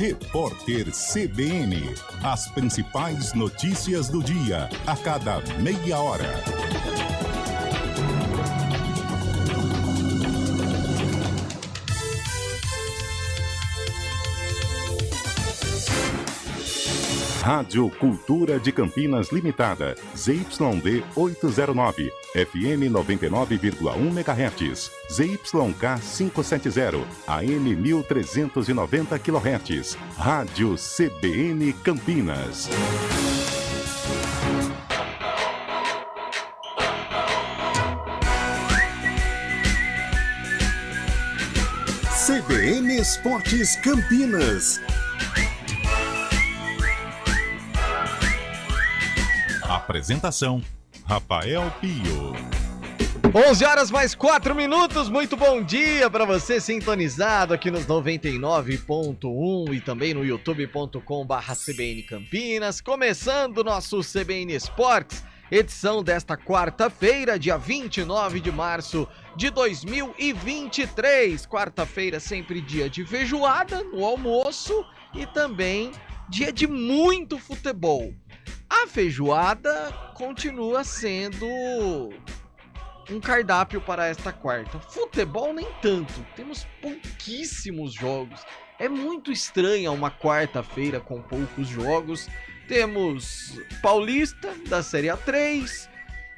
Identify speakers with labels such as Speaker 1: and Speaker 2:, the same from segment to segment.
Speaker 1: Repórter CBN. As principais notícias do dia, a cada meia hora. Rádio Cultura de Campinas Limitada, ZYD 809, FM 99,1 MHz, ZYK 570, AM 1390 kHz, Rádio CBN Campinas. CBN Esportes Campinas. Apresentação: Rafael Pio.
Speaker 2: 11 horas mais 4 minutos, muito bom dia para você sintonizado aqui nos 99.1 e também no youtube.com/CBN Campinas, começando o nosso CBN Esportes, edição desta quarta-feira, dia 29 de março de 2023, quarta-feira sempre dia de feijoada no almoço e também dia de muito futebol. A feijoada continua sendo um cardápio para esta quarta. Futebol nem tanto, temos pouquíssimos jogos. É muito estranha uma quarta-feira com poucos jogos. Temos Paulista da Série A3,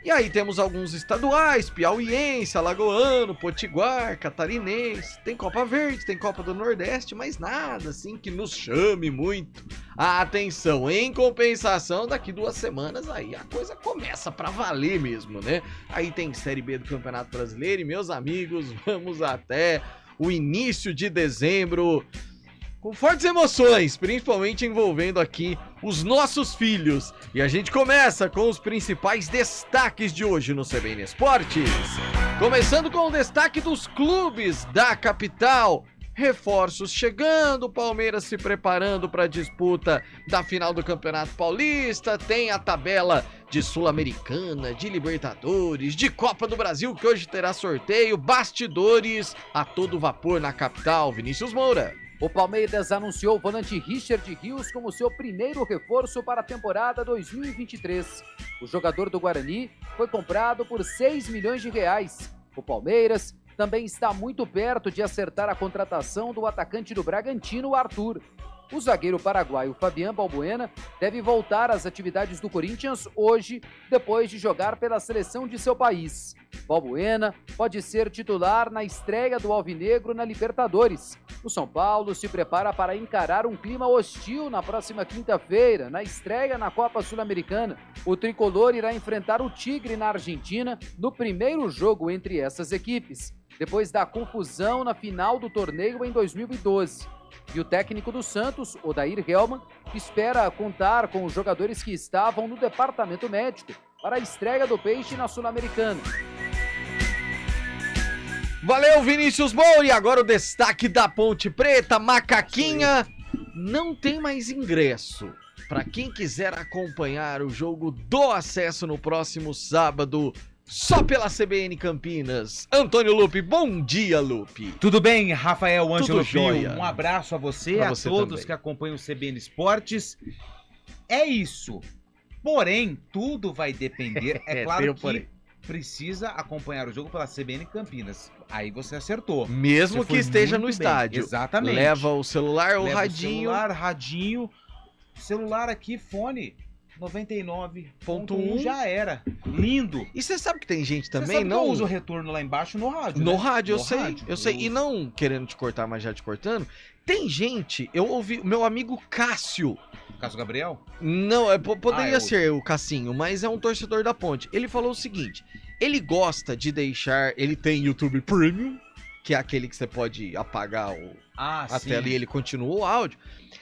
Speaker 2: e aí temos alguns estaduais, piauiense, alagoano, potiguar, catarinense. Tem Copa Verde, tem Copa do Nordeste, mas nada assim que nos chame muito a atenção. Em compensação, daqui 2 semanas aí a coisa começa pra valer mesmo, né? Aí tem Série B do Campeonato Brasileiro e, meus amigos, vamos até o início de dezembro com fortes emoções, principalmente envolvendo aqui os nossos filhos. E a gente começa com os principais destaques de hoje no CBN Esportes. Começando com o destaque dos clubes da capital. Reforços chegando, Palmeiras se preparando para a disputa da final do Campeonato Paulista, tem a tabela de Sul-Americana, de Libertadores, de Copa do Brasil, que hoje terá sorteio, bastidores a todo vapor na capital. Vinícius Moura.
Speaker 3: O Palmeiras anunciou o volante Richard Rios como seu primeiro reforço para a temporada 2023. O jogador do Guarani foi comprado por 6 milhões de reais. O Palmeiras também está muito perto de acertar a contratação do atacante do Bragantino, Arthur. O zagueiro paraguaio Fabián Balbuena deve voltar às atividades do Corinthians hoje, depois de jogar pela seleção de seu país. Balbuena pode ser titular na estreia do Alvinegro na Libertadores. O São Paulo se prepara para encarar um clima hostil na próxima quinta-feira, na estreia na Copa Sul-Americana. O tricolor irá enfrentar o Tigre na Argentina no primeiro jogo entre essas equipes, depois da confusão na final do torneio em 2012. E o técnico do Santos, Odair Hellmann, espera contar com os jogadores que estavam no departamento médico para a estreia do Peixe na Sul-Americana.
Speaker 2: Valeu, Vinícius Moura! E agora o destaque da Ponte Preta, Macaquinha. Não tem mais ingresso para quem quiser acompanhar o jogo do acesso no próximo sábado, só pela CBN Campinas. Antônio Lupi, bom dia, Lupi.
Speaker 4: Tudo bem, Rafael Ângelo Pio? Um abraço a você todos também que acompanham o CBN Esportes. É isso. Porém, tudo vai depender. É claro que precisa acompanhar o jogo pela CBN Campinas. Aí você acertou.
Speaker 2: Mesmo que esteja no estádio.
Speaker 4: Exatamente.
Speaker 2: Leva o celular ou radinho.
Speaker 4: Celular aqui, fone 99.1 já era. Lindo.
Speaker 2: E você sabe que tem gente também,
Speaker 4: sabe
Speaker 2: não
Speaker 4: que eu uso o retorno lá embaixo no rádio.
Speaker 2: No
Speaker 4: né?
Speaker 2: rádio,
Speaker 4: no
Speaker 2: eu sei. E não querendo te cortar, mas já te cortando. Tem gente, eu ouvi, meu amigo Cássio.
Speaker 4: Cássio Gabriel?
Speaker 2: Não, poderia ser o Cassinho, mas é um torcedor da Ponte. Ele falou o seguinte: ele gosta de deixar. Ele tem YouTube Premium, que é aquele que você pode apagar a tela e ele continua o áudio.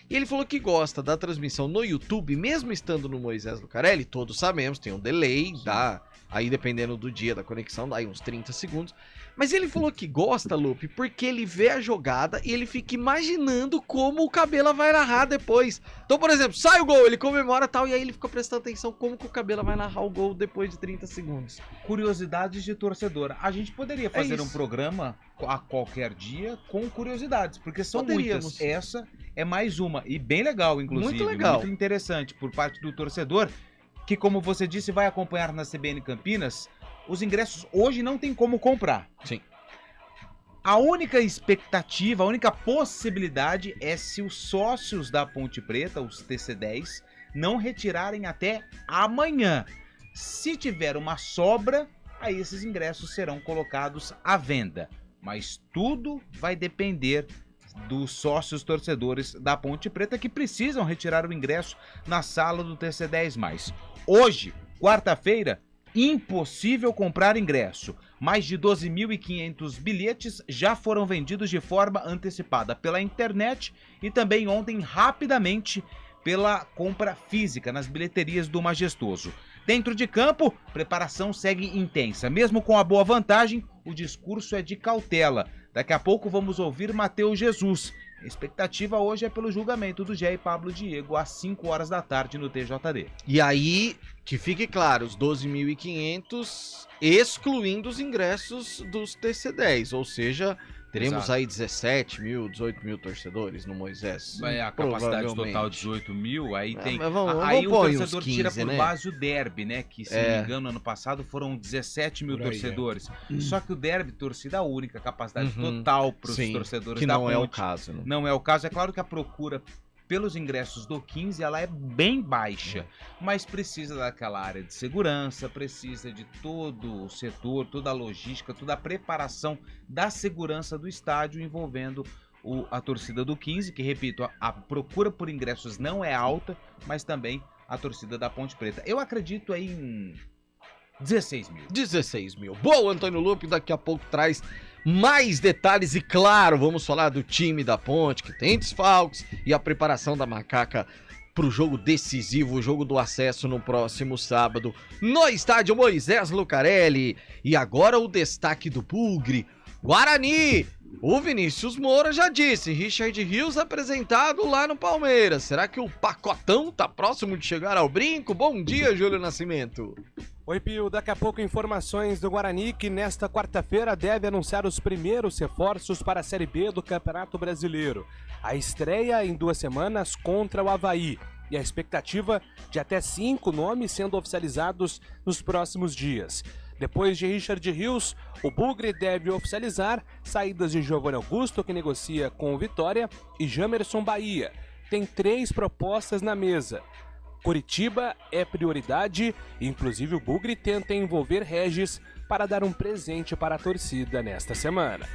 Speaker 2: E ele falou que gosta da transmissão no YouTube, mesmo estando no Moisés Lucarelli, todos sabemos, tem um delay Aí dependendo do dia da conexão, dá aí uns 30 segundos. Mas ele falou que gosta, Lupe, porque ele vê a jogada e ele fica imaginando como o Cabela vai narrar depois. Então, por exemplo, sai o gol, ele comemora tal, e aí ele fica prestando atenção como que o Cabela vai narrar o gol depois de 30 segundos.
Speaker 4: Curiosidades de torcedor. A gente poderia fazer um programa a qualquer dia com curiosidades, porque são muitas. Essa é mais uma, e bem legal, inclusive.
Speaker 2: Muito legal.
Speaker 4: Muito interessante por parte do torcedor, que, como você disse, vai acompanhar na CBN Campinas. Os ingressos hoje não tem como comprar.
Speaker 2: Sim.
Speaker 4: A única expectativa, a única possibilidade é se os sócios da Ponte Preta, os TC10, não retirarem até amanhã. Se tiver uma sobra, aí esses ingressos serão colocados à venda. Mas tudo vai depender dos sócios torcedores da Ponte Preta que precisam retirar o ingresso na sala do TC10+. Hoje, quarta-feira, impossível comprar ingresso. Mais de 12.500 bilhetes já foram vendidos de forma antecipada pela internet e também ontem rapidamente pela compra física nas bilheterias do Majestoso. Dentro de campo, preparação segue intensa. Mesmo com a boa vantagem, o discurso é de cautela. Daqui a pouco vamos ouvir Matheus Jesus. A expectativa hoje é pelo julgamento do Jair Pablo Diego às 5 horas da tarde no TJD.
Speaker 2: E aí, que fique claro, os 12.500 excluindo os ingressos dos TC10, ou seja, teremos aí 17 mil, 18 mil torcedores no Moisés.
Speaker 4: A capacidade total 18 mil, aí tem...
Speaker 2: Aí
Speaker 4: o torcedor 15, tira por base o derby, né? Que, se não me engano, ano passado foram 17 mil torcedores. Só que o derby, torcida única, capacidade total para os torcedores
Speaker 2: que
Speaker 4: da
Speaker 2: não
Speaker 4: Ponte.
Speaker 2: É o caso. Né?
Speaker 4: Não é o caso. É claro que a procura pelos ingressos do 15, ela é bem baixa, mas precisa daquela área de segurança, precisa de todo o setor, toda a logística, toda a preparação da segurança do estádio envolvendo a torcida do 15, que, repito, a procura por ingressos não é alta, mas também a torcida da Ponte Preta. Eu acredito aí em 16 mil.
Speaker 2: 16 mil. Boa, Antônio Lupe, daqui a pouco traz mais detalhes e, claro, vamos falar do time da Ponte, que tem desfalques, e a preparação da Macaca para o jogo decisivo, o jogo do acesso no próximo sábado, no estádio Moisés Lucarelli. E agora o destaque do Bugre, Guarani. O Vinícius Moura já disse, Richard Rios apresentado lá no Palmeiras. Será que o pacotão tá próximo de chegar ao brinco? Bom dia, Júlio Nascimento.
Speaker 5: Oi, Pio. Daqui a pouco informações do Guarani, que nesta quarta-feira deve anunciar os primeiros reforços para a Série B do Campeonato Brasileiro. A estreia em 2 semanas contra o Avaí. E a expectativa de até 5 nomes sendo oficializados nos próximos dias. Depois de Richard Rios, o Bugre deve oficializar saídas de Giovanni Augusto, que negocia com o Vitória, e Jamerson Bahia. Tem 3 propostas na mesa. Curitiba é prioridade, inclusive o Bugre tenta envolver Regis para dar um presente para a torcida nesta semana.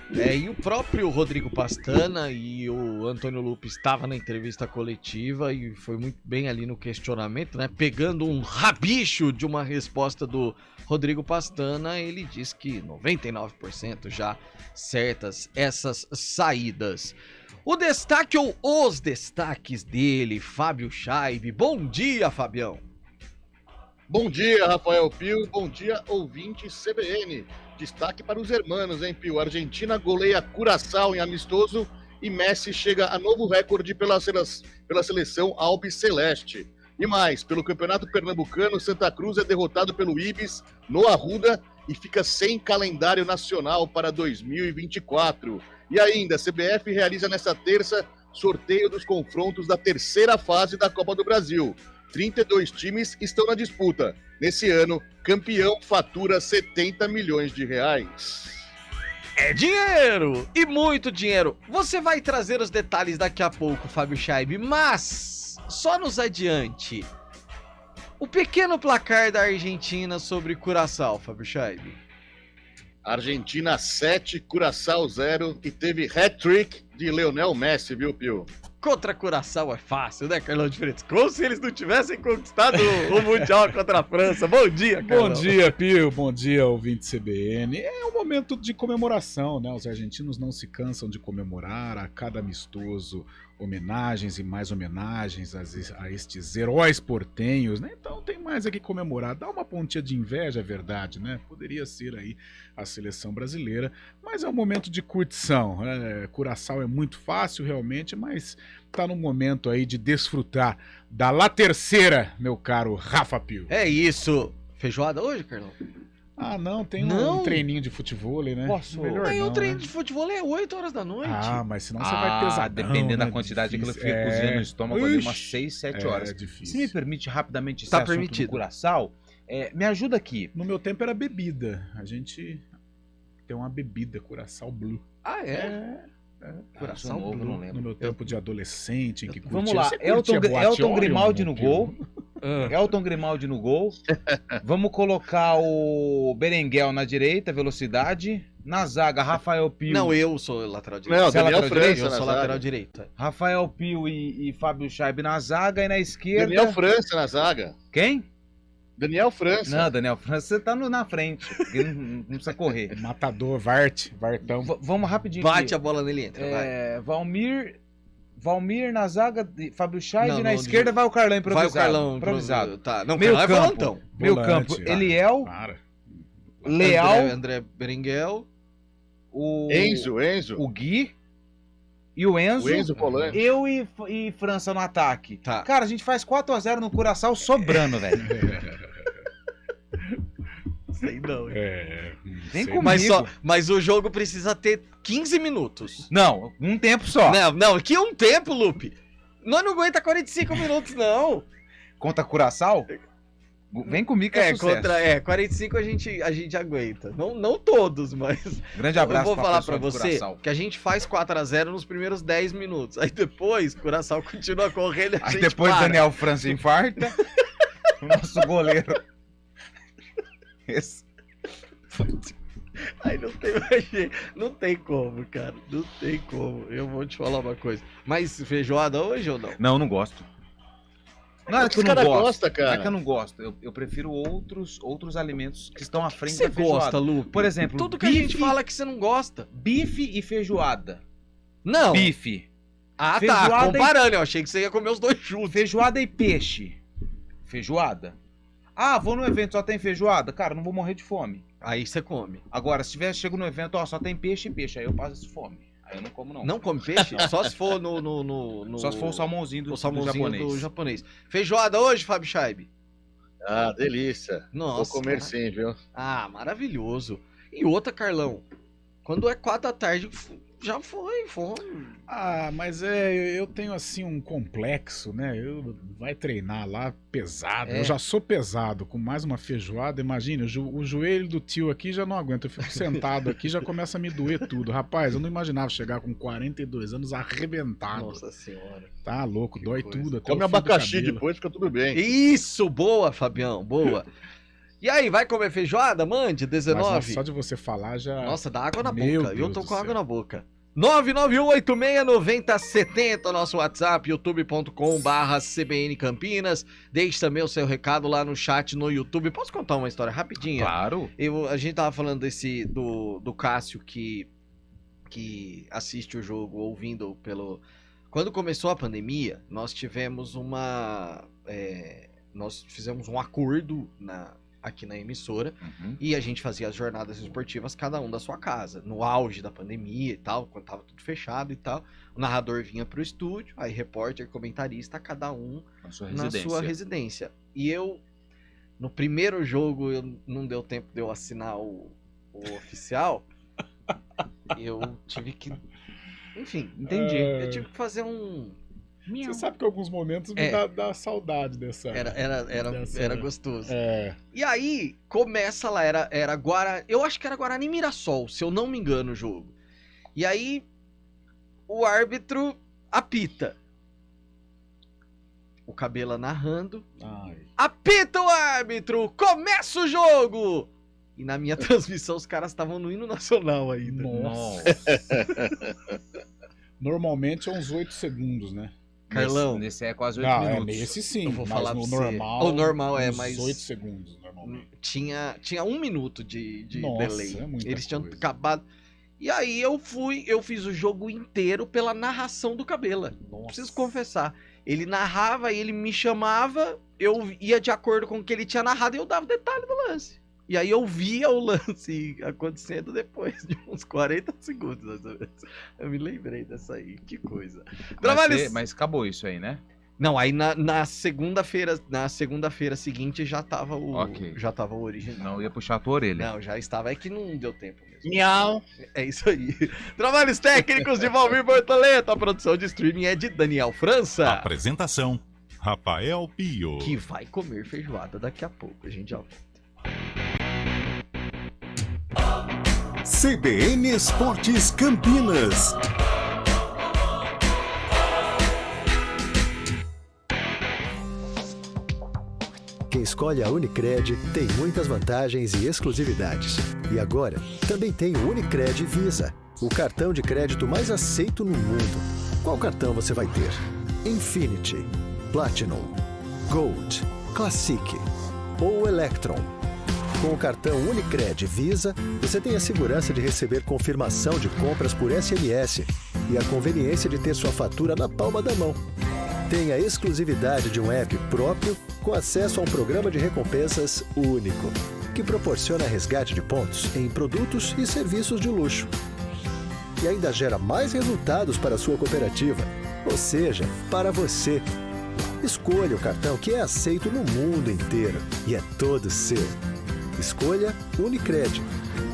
Speaker 2: E o próprio Rodrigo Pastana e o Antônio Lupe estavam na entrevista coletiva e foi muito bem ali no questionamento, né? Pegando um rabicho de uma resposta do Rodrigo Pastana, ele diz que 99% já certas essas saídas. O destaque ou os destaques dele, Fábio Scheibe. Bom dia, Fabião.
Speaker 6: Bom dia, Rafael Pio. Bom dia, ouvinte CBN. Destaque para os hermanos, hein, Pio? Argentina goleia Curaçao em amistoso e Messi chega a novo recorde pela seleção albiceleste. E mais, pelo Campeonato Pernambucano, Santa Cruz é derrotado pelo Ibis no Arruda e fica sem calendário nacional para 2024. E ainda, a CBF realiza nesta terça sorteio dos confrontos da terceira fase da Copa do Brasil. 32 times estão na disputa. Nesse ano, campeão fatura 70 milhões de reais.
Speaker 2: É dinheiro! E muito dinheiro! Você vai trazer os detalhes daqui a pouco, Fábio Scheibe, mas só nos adiante. O pequeno placar da Argentina sobre Curaçao, Fábio Scheibe.
Speaker 6: Argentina 7, Curaçao 0 e teve hat-trick de Lionel Messi, viu, Pio?
Speaker 2: Contra Curaçao é fácil, né, Carlão de Freitas? Como se eles não tivessem conquistado o Mundial contra a França. Bom dia, Carlão.
Speaker 7: Bom dia, Pio. Bom dia, ouvinte CBN. É um momento de comemoração, né? Os argentinos não se cansam de comemorar a cada amistoso homenagens e mais homenagens a estes heróis portenhos, né? Então tem mais é que comemorar. Dá uma pontinha de inveja, é verdade, né? Poderia ser aí a seleção brasileira, mas é um momento de curtição. Curaçao é muito fácil, realmente, mas tá no momento aí de desfrutar da La Terceira, meu caro Rafa Pio.
Speaker 2: É isso. Feijoada hoje, Carlão?
Speaker 7: Ah, não, tem um treininho de futebol, né?
Speaker 4: Posso?
Speaker 2: O treino de futebol é 8 horas da noite.
Speaker 7: Ah, mas senão você vai pesadão,
Speaker 4: dependendo
Speaker 7: né?
Speaker 4: da quantidade que
Speaker 7: Difícil.
Speaker 4: ele fica cozinhando no estômago ali, umas 6, 7 horas.
Speaker 7: É difícil.
Speaker 4: Se me permite rapidamente esse
Speaker 2: Tá
Speaker 4: assunto
Speaker 2: permitido.
Speaker 4: do Curaçao, me ajuda aqui.
Speaker 7: No meu tempo era bebida. A gente tem uma bebida, Curaçao Blue.
Speaker 2: Ah, é?
Speaker 4: Curaçao novo,
Speaker 2: Blue.
Speaker 4: não
Speaker 7: No
Speaker 4: lembro.
Speaker 7: meu tempo de adolescente, em que curtia.
Speaker 4: Vamos lá,
Speaker 7: Você curtia Boate
Speaker 4: Elton
Speaker 7: Orion,
Speaker 4: Grimaldi no
Speaker 7: Pio?
Speaker 4: gol. Elton Grimaldi no gol. Vamos colocar o Berenguel na direita, velocidade. Na zaga, Rafael Pio.
Speaker 2: Não, eu sou lateral direito.
Speaker 6: Não,
Speaker 4: Você é
Speaker 6: Daniel
Speaker 4: lateral
Speaker 6: França
Speaker 2: Eu
Speaker 6: na
Speaker 2: sou
Speaker 6: zaga.
Speaker 2: lateral direito.
Speaker 4: Rafael Pio e Fábio Scheibe na zaga. E na esquerda.
Speaker 6: Daniel França na zaga.
Speaker 4: Quem?
Speaker 6: Daniel França.
Speaker 4: Não, Daniel França, você tá na frente. Porque não precisa correr.
Speaker 7: Matador, Vartão.
Speaker 4: Vamos rapidinho.
Speaker 2: Bate
Speaker 4: aqui.
Speaker 2: a bola nele e entra, vai.
Speaker 4: Valmir na zaga, Fábio Scheibe,
Speaker 2: Não,
Speaker 4: na
Speaker 2: não,
Speaker 4: esquerda vai o Carlão
Speaker 2: Vai
Speaker 4: improvisado.
Speaker 2: o Carlão
Speaker 4: improvisado.
Speaker 2: Tá. Não,
Speaker 4: Meio
Speaker 2: Carlão é
Speaker 4: campo.
Speaker 2: volantão.
Speaker 4: Meio
Speaker 7: Volante,
Speaker 4: campo,
Speaker 7: vai.
Speaker 4: Eliel,
Speaker 7: Para.
Speaker 4: Leal,
Speaker 2: André Berenguel.
Speaker 4: o
Speaker 6: Enzo.
Speaker 4: o Gui e o Enzo.
Speaker 6: O Enzo Polanyi.
Speaker 4: Eu e França no ataque.
Speaker 2: Tá.
Speaker 4: Cara, a gente faz 4-0 no Curaçao sobrando, velho.
Speaker 2: Sei não.
Speaker 4: Vem
Speaker 7: sei.
Speaker 4: comigo.
Speaker 2: Mas o jogo precisa ter 15 minutos.
Speaker 4: Não, um tempo só.
Speaker 2: Não, aqui é um tempo, Lupe. Nós não aguenta 45 minutos, não.
Speaker 4: Contra Curaçao? Vem comigo que é sucesso.
Speaker 2: 45 a gente aguenta. Não todos, mas.
Speaker 4: Grande abraço
Speaker 2: eu vou falar pra
Speaker 4: pessoa do
Speaker 2: você
Speaker 4: Curaçao.
Speaker 2: que a gente faz 4-0 nos primeiros 10 minutos. Aí depois, o Curaçao continua correndo e a
Speaker 4: Aí
Speaker 2: gente
Speaker 4: depois
Speaker 2: para.
Speaker 4: Daniel França infarta. O nosso goleiro. Esse.
Speaker 2: Aí não tem mais jeito. Não tem como, cara. Não tem como. Eu vou te falar uma coisa. Mas feijoada hoje ou não?
Speaker 4: Não gosto. Não é que eu
Speaker 6: Os
Speaker 4: não
Speaker 6: cara
Speaker 4: gosto.
Speaker 6: gosta, cara.
Speaker 4: Não é que eu não gosto. Eu prefiro outros alimentos que estão à
Speaker 2: O que
Speaker 4: frente
Speaker 2: você
Speaker 4: da feijoada.
Speaker 2: gosta, Lu?
Speaker 4: Por exemplo,
Speaker 2: Tudo que a gente fala que você não gosta.
Speaker 4: Bife e feijoada.
Speaker 2: Não.
Speaker 4: Bife.
Speaker 2: Ah,
Speaker 4: Feijoada
Speaker 2: tá.
Speaker 4: e-
Speaker 2: Comparando, eu achei que você ia comer os dois juntos.
Speaker 4: Feijoada e peixe. Feijoada. Ah, vou no evento, só tem feijoada? Cara, não vou morrer de fome.
Speaker 2: Aí você come.
Speaker 4: Agora, se chego no evento, ó, só tem peixe e peixe. Aí eu passo fome. Aí eu não como, não.
Speaker 2: Não come peixe? Só se for no
Speaker 4: Só se for o salmãozinho do
Speaker 2: salmãozinho
Speaker 4: japonês.
Speaker 2: Feijoada hoje, Fábio Scheibe?
Speaker 6: Ah, delícia.
Speaker 2: Nossa.
Speaker 6: Vou comer
Speaker 2: cara.
Speaker 6: sim, viu?
Speaker 2: Ah, maravilhoso. E outra, Carlão. Quando é 4 da tarde, já foi fome.
Speaker 7: Ah, mas eu tenho assim um complexo, né? Vai treinar lá pesado.
Speaker 2: É.
Speaker 7: Eu já sou pesado, com mais uma feijoada. Imagina, o joelho do tio aqui já não aguenta. Eu fico sentado aqui, já começa a me doer tudo. Rapaz, eu não imaginava chegar com 42 anos arrebentado.
Speaker 2: Nossa senhora.
Speaker 7: Tá louco,
Speaker 2: Que
Speaker 7: dói
Speaker 2: coisa.
Speaker 7: tudo. Até
Speaker 6: Come
Speaker 7: o fio do
Speaker 6: abacaxi
Speaker 7: cabelo.
Speaker 6: depois, fica tudo bem.
Speaker 2: Isso, boa, Fabião, boa. E aí, vai comer feijoada? Mande,
Speaker 7: Mas,
Speaker 2: 19.
Speaker 7: nossa, só de você falar já.
Speaker 2: Nossa, dá água na
Speaker 7: Meu
Speaker 2: boca. Eu
Speaker 7: Deus
Speaker 2: tô
Speaker 7: do
Speaker 2: com água
Speaker 7: céu.
Speaker 2: na boca. 991869070, nosso WhatsApp, youtube.com/CBN Campinas. Deixe também o seu recado lá no chat no YouTube. Posso contar uma história rapidinha?
Speaker 4: Claro.
Speaker 2: A gente tava falando do Cássio que assiste o jogo ouvindo pelo... Quando começou a pandemia, nós tivemos nós fizemos um acordo aqui na emissora e a gente fazia as jornadas esportivas cada um da sua casa, no auge da pandemia e tal, quando tava tudo fechado e tal. O narrador vinha pro estúdio, aí repórter, comentarista, cada um
Speaker 4: Na sua
Speaker 2: na
Speaker 4: residência.
Speaker 2: sua residência. E no primeiro jogo, não deu tempo de eu assinar o oficial, eu tive que... Enfim,
Speaker 4: Entendi.
Speaker 2: eu tive que fazer um...
Speaker 7: Você sabe que em alguns momentos me dá saudade dessa.
Speaker 2: Era gostoso.
Speaker 7: É.
Speaker 2: E aí, começa lá, era Guarani... Eu acho que era Guarani e Mirassol, se eu não me engano o jogo. E aí, o árbitro apita. O Cabela narrando.
Speaker 7: Ai.
Speaker 2: Apita o árbitro! Começa o jogo! E na minha transmissão, os caras estavam no hino nacional ainda.
Speaker 7: Nossa. Normalmente é uns 8 segundos, né?
Speaker 2: Carlão.
Speaker 4: Nesse é quase 8
Speaker 7: Não,
Speaker 4: minutos.
Speaker 7: nesse sim.
Speaker 2: Eu vou
Speaker 7: mas
Speaker 2: falar
Speaker 7: no
Speaker 2: pra você.
Speaker 7: normal.
Speaker 2: O normal é
Speaker 7: uns
Speaker 2: mais-
Speaker 7: 8 segundos, normalmente.
Speaker 2: Tinha 1 minuto de
Speaker 7: Nossa,
Speaker 2: delay.
Speaker 7: é muita
Speaker 2: Eles tinham
Speaker 7: coisa.
Speaker 2: acabado. E aí eu fiz o jogo inteiro pela narração do Cabela. Preciso confessar. Ele narrava, ele me chamava, eu ia de acordo com o que ele tinha narrado e eu dava detalhe do lance. E aí eu via o lance acontecendo depois de uns 40 segundos. Eu me lembrei dessa aí, que coisa.
Speaker 4: Mas acabou isso aí, né?
Speaker 2: Não, aí na segunda-feira seguinte já tava o original.
Speaker 4: Não ia puxar a tua orelha.
Speaker 2: Não, já estava, é que não deu tempo mesmo.
Speaker 6: Miau.
Speaker 2: É isso aí. Trabalhos técnicos de Valmir Bortoleto, a produção de streaming é de Daniel França.
Speaker 1: Apresentação, Rafael Pio.
Speaker 2: Que vai comer feijoada daqui a pouco, a gente já volta.
Speaker 8: CBN Esportes Campinas. Quem escolhe a Unicred tem muitas vantagens e exclusividades. E agora, também tem o Unicred Visa, o cartão de crédito mais aceito no mundo. Qual cartão você vai ter? Infinity, Platinum, Gold, Classic ou Electron? Com o cartão Unicred Visa, você tem a segurança de receber confirmação de compras por SMS e a conveniência de ter sua fatura na palma da mão. Tem a exclusividade de um app próprio com acesso a um programa de recompensas único, que proporciona resgate de pontos em produtos e serviços de luxo. E ainda gera mais resultados para a sua cooperativa, ou seja, para você. Escolha o cartão que é aceito no mundo inteiro e é todo seu. Escolha Unicred.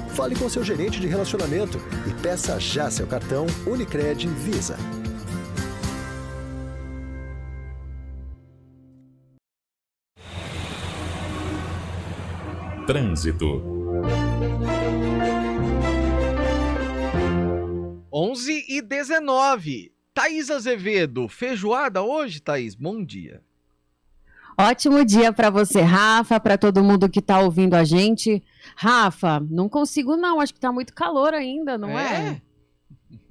Speaker 8: Fale com seu gerente de relacionamento e peça já seu cartão Unicred Visa.
Speaker 1: Trânsito.
Speaker 2: 11h19. Thaís Azevedo, feijoada hoje, Thaís? Bom dia.
Speaker 9: Ótimo dia para você, Rafa, para todo mundo que está ouvindo a gente. Rafa, não consigo não, acho que tá muito calor ainda, não é?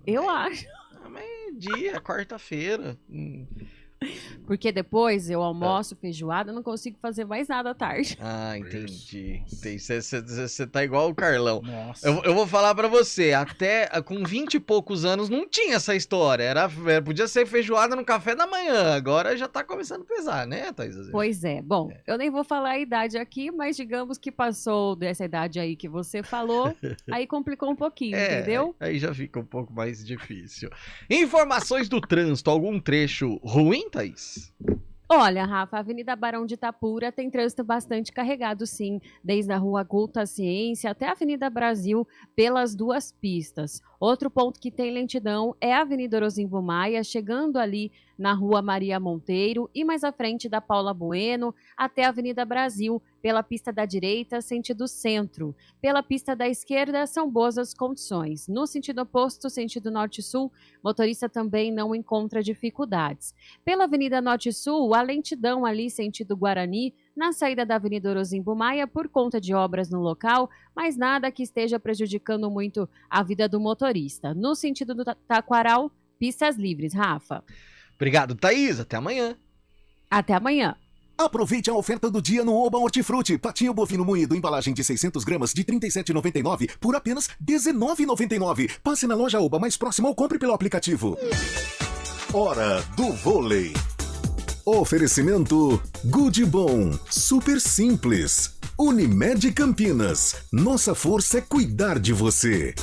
Speaker 9: Eu acho.
Speaker 2: Meio-dia, quarta-feira.
Speaker 9: Porque depois eu almoço feijoada, não consigo fazer mais nada à tarde.
Speaker 2: Ah, entendi. Você tá igual o Carlão.
Speaker 7: Nossa.
Speaker 2: Eu vou falar pra você, até com 20 e poucos anos não tinha essa história. Podia ser feijoada no café da manhã, agora já tá começando a pesar, né, Thaís?
Speaker 9: Pois é. Bom, eu nem vou falar a idade aqui, mas digamos que passou dessa idade aí que você falou, aí complicou um pouquinho, entendeu?
Speaker 2: Aí já fica um pouco mais difícil. Informações do trânsito, algum trecho ruim, Thaís?
Speaker 9: Olha, Rafa, a Avenida Barão de Itapura tem trânsito bastante carregado, sim, desde a Rua Culta Ciência até a Avenida Brasil, pelas duas pistas. Outro ponto que tem lentidão é a Avenida Orozimbo Maia, chegando ali na Rua Maria Monteiro e mais à frente da Paula Bueno, até a Avenida Brasil, pela pista da direita, sentido centro. Pela pista da esquerda, são boas as condições. No sentido oposto, sentido norte-sul, motorista também não encontra dificuldades. Pela Avenida Norte-Sul, a lentidão ali, sentido Guarani, na saída da Avenida Orozimbo Maia, por conta de obras no local, mas nada que esteja prejudicando muito a vida do motorista. No sentido do Taquaral, pistas livres, Rafa.
Speaker 2: Obrigado, Thaís. Até amanhã.
Speaker 9: Até amanhã.
Speaker 8: Aproveite a oferta do dia no Oba Hortifruti. Patinho bovino moído, embalagem de 600 gramas de R$ 37,99 por apenas R$ 19,99. Passe na loja Oba mais próxima ou compre pelo aplicativo. Hora do vôlei. Oferecimento Good Bom. Super simples. Unimed Campinas. Nossa força é cuidar de você.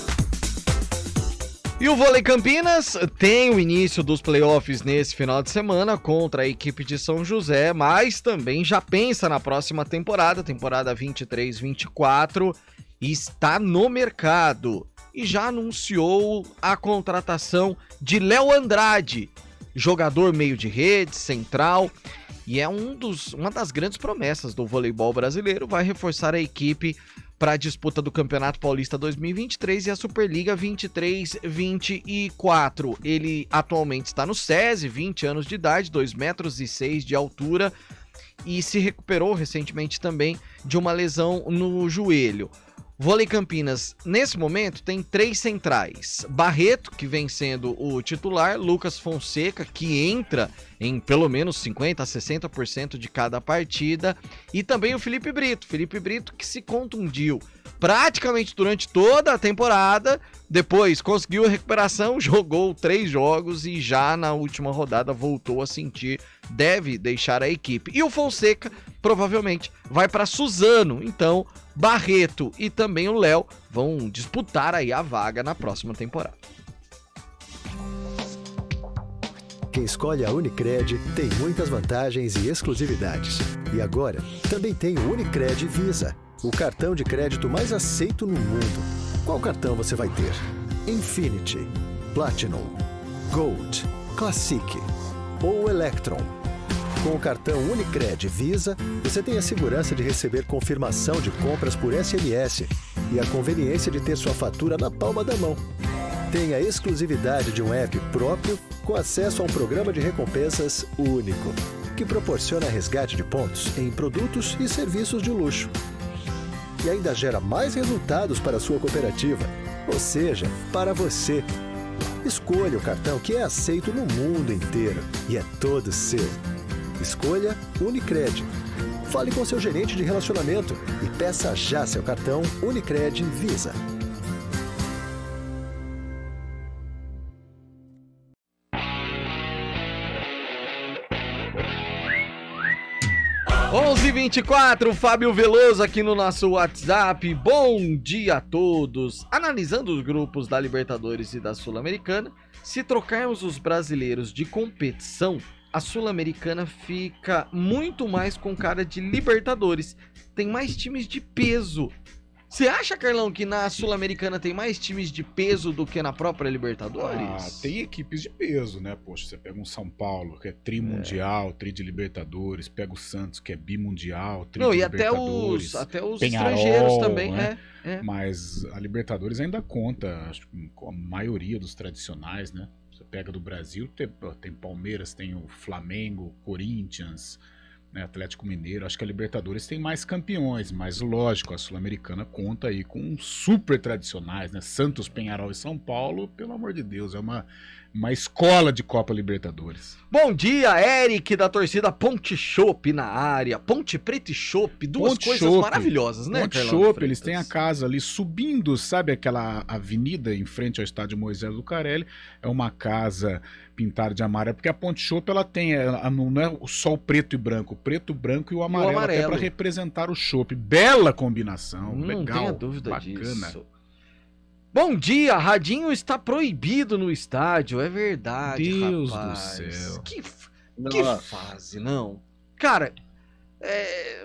Speaker 2: E o Vôlei Campinas tem o início dos playoffs nesse final de semana contra a equipe de São José, mas também já pensa na próxima temporada 23-24, e está no mercado. E já anunciou a contratação de Léo Andrade, jogador meio de rede, central, e é uma das grandes promessas do voleibol brasileiro, vai reforçar a equipe para a disputa do Campeonato Paulista 2023 e a Superliga 23-24. Ele atualmente está no SESI, 20 anos de idade, 2,6 metros de altura, e se recuperou recentemente também de uma lesão no joelho. Vôlei Campinas, nesse momento, tem 3 centrais. Barreto, que vem sendo o titular, Lucas Fonseca, que entra em pelo menos 50% a 60% de cada partida, e também o Felipe Brito. Felipe Brito, que se contundiu praticamente durante toda a temporada, depois conseguiu a recuperação, jogou 3 jogos e já na última rodada voltou a sentir, deve deixar a equipe. E o Fonseca provavelmente vai para Suzano, então Barreto e também o Léo vão disputar aí a vaga na próxima temporada.
Speaker 8: Quem escolhe a Unicred tem muitas vantagens e exclusividades. E agora, também tem o Unicred Visa, o cartão de crédito mais aceito no mundo. Qual cartão você vai ter? Infinity, Platinum, Gold, Classic ou Electron? Com o cartão Unicred Visa, você tem a segurança de receber confirmação de compras por SMS e a conveniência de ter sua fatura na palma da mão. Tem a exclusividade de um app próprio com acesso a um programa de recompensas único, que proporciona resgate de pontos em produtos e serviços de luxo. E ainda gera mais resultados para a sua cooperativa, ou seja, para você. Escolha o cartão que é aceito no mundo inteiro e é todo seu. Escolha Unicred. Fale com seu gerente de relacionamento e peça já seu cartão Unicred Visa.
Speaker 2: (11h24), Fábio Veloso aqui no nosso WhatsApp. Bom dia a todos. Analisando os grupos da Libertadores e da Sul-Americana, se trocarmos os brasileiros de competição, a Sul-Americana fica muito mais com cara de Libertadores. Tem mais times de peso. Você acha, Carlão, que na Sul-Americana tem mais times de peso do que na própria Libertadores?
Speaker 7: Tem equipes de peso, né? Poxa, você pega um São Paulo, que é tri-mundial, tri de Libertadores, pega o Santos, que é bimundial, tri de Libertadores.
Speaker 2: Até os
Speaker 7: Penharol,
Speaker 2: estrangeiros também,
Speaker 7: né?
Speaker 2: É.
Speaker 7: Mas a Libertadores ainda conta, acho que com a maioria dos tradicionais, né? Você pega do Brasil, tem Palmeiras, tem o Flamengo, Corinthians, né, Atlético Mineiro. Acho que a Libertadores tem mais campeões, mas lógico, a Sul-Americana conta aí com super tradicionais, né? Santos, Penharol e São Paulo, pelo amor de Deus, é uma escola de Copa Libertadores.
Speaker 2: Bom dia, Eric, da torcida Ponte Chopp na área. Ponte Preta e Chopp, duas coisas maravilhosas, né,
Speaker 7: Ponte Chopp, eles têm a casa ali subindo, sabe aquela avenida em frente ao estádio Moisés Lucarelli? É uma casa pintada de amarelo, porque a Ponte Chopp, ela tem, não é só o preto e branco, o preto, branco e o amarelo, até para representar o chopp. Bela combinação, legal,
Speaker 2: não tenha dúvida
Speaker 7: bacana
Speaker 2: disso. Bom dia, radinho está proibido no estádio, é verdade,
Speaker 7: Deus
Speaker 2: rapaz.
Speaker 7: do céu.
Speaker 2: Que fase, não? Cara,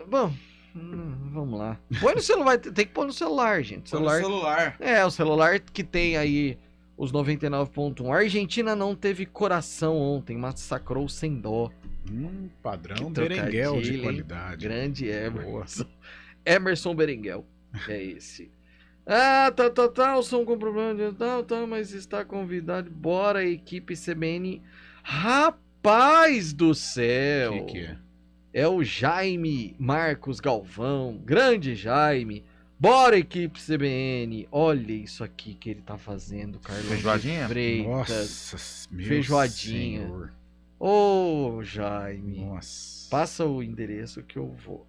Speaker 2: bom, vamos lá. Põe no celular, tem que pôr no celular, gente.
Speaker 4: Celular.
Speaker 2: O celular que tem aí os 99.1. A Argentina não teve coração ontem, massacrou sem dó.
Speaker 7: Padrão Berenguel de qualidade.
Speaker 2: Grande Emerson. Emerson Berenguel, é esse. O som com problema de mas está convidado. Bora, equipe CBN. Rapaz do céu.
Speaker 7: Que é?
Speaker 2: É o Jaime Marcos Galvão. Grande Jaime. Bora, equipe CBN. Olha isso aqui que ele tá fazendo, Carlos.
Speaker 4: Feijoadinha?
Speaker 7: Nossa, meu
Speaker 2: feijoadinha.
Speaker 7: Senhor.
Speaker 2: Ô, Jaime.
Speaker 7: Nossa.
Speaker 2: Passa o endereço que eu vou.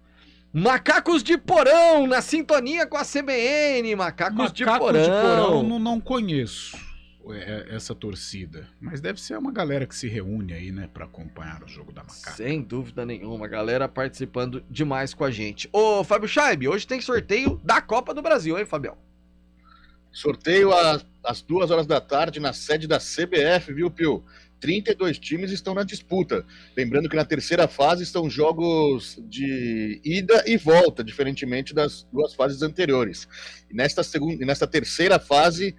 Speaker 2: Macacos de Porão, na sintonia com a CBN. Macacos de Porão.
Speaker 7: Não conheço essa torcida, mas deve ser uma galera que se reúne aí, né, pra acompanhar o jogo da Macaca.
Speaker 2: Sem dúvida nenhuma, galera participando demais com a gente. Ô, Fábio Scheib, hoje tem sorteio da Copa do Brasil, hein, Fabião?
Speaker 6: Sorteio às 2h da tarde na sede da CBF, viu, Pio? 32 times estão na disputa. Lembrando que na terceira fase estão jogos de ida e volta, diferentemente das duas fases anteriores. E nesta terceira fase,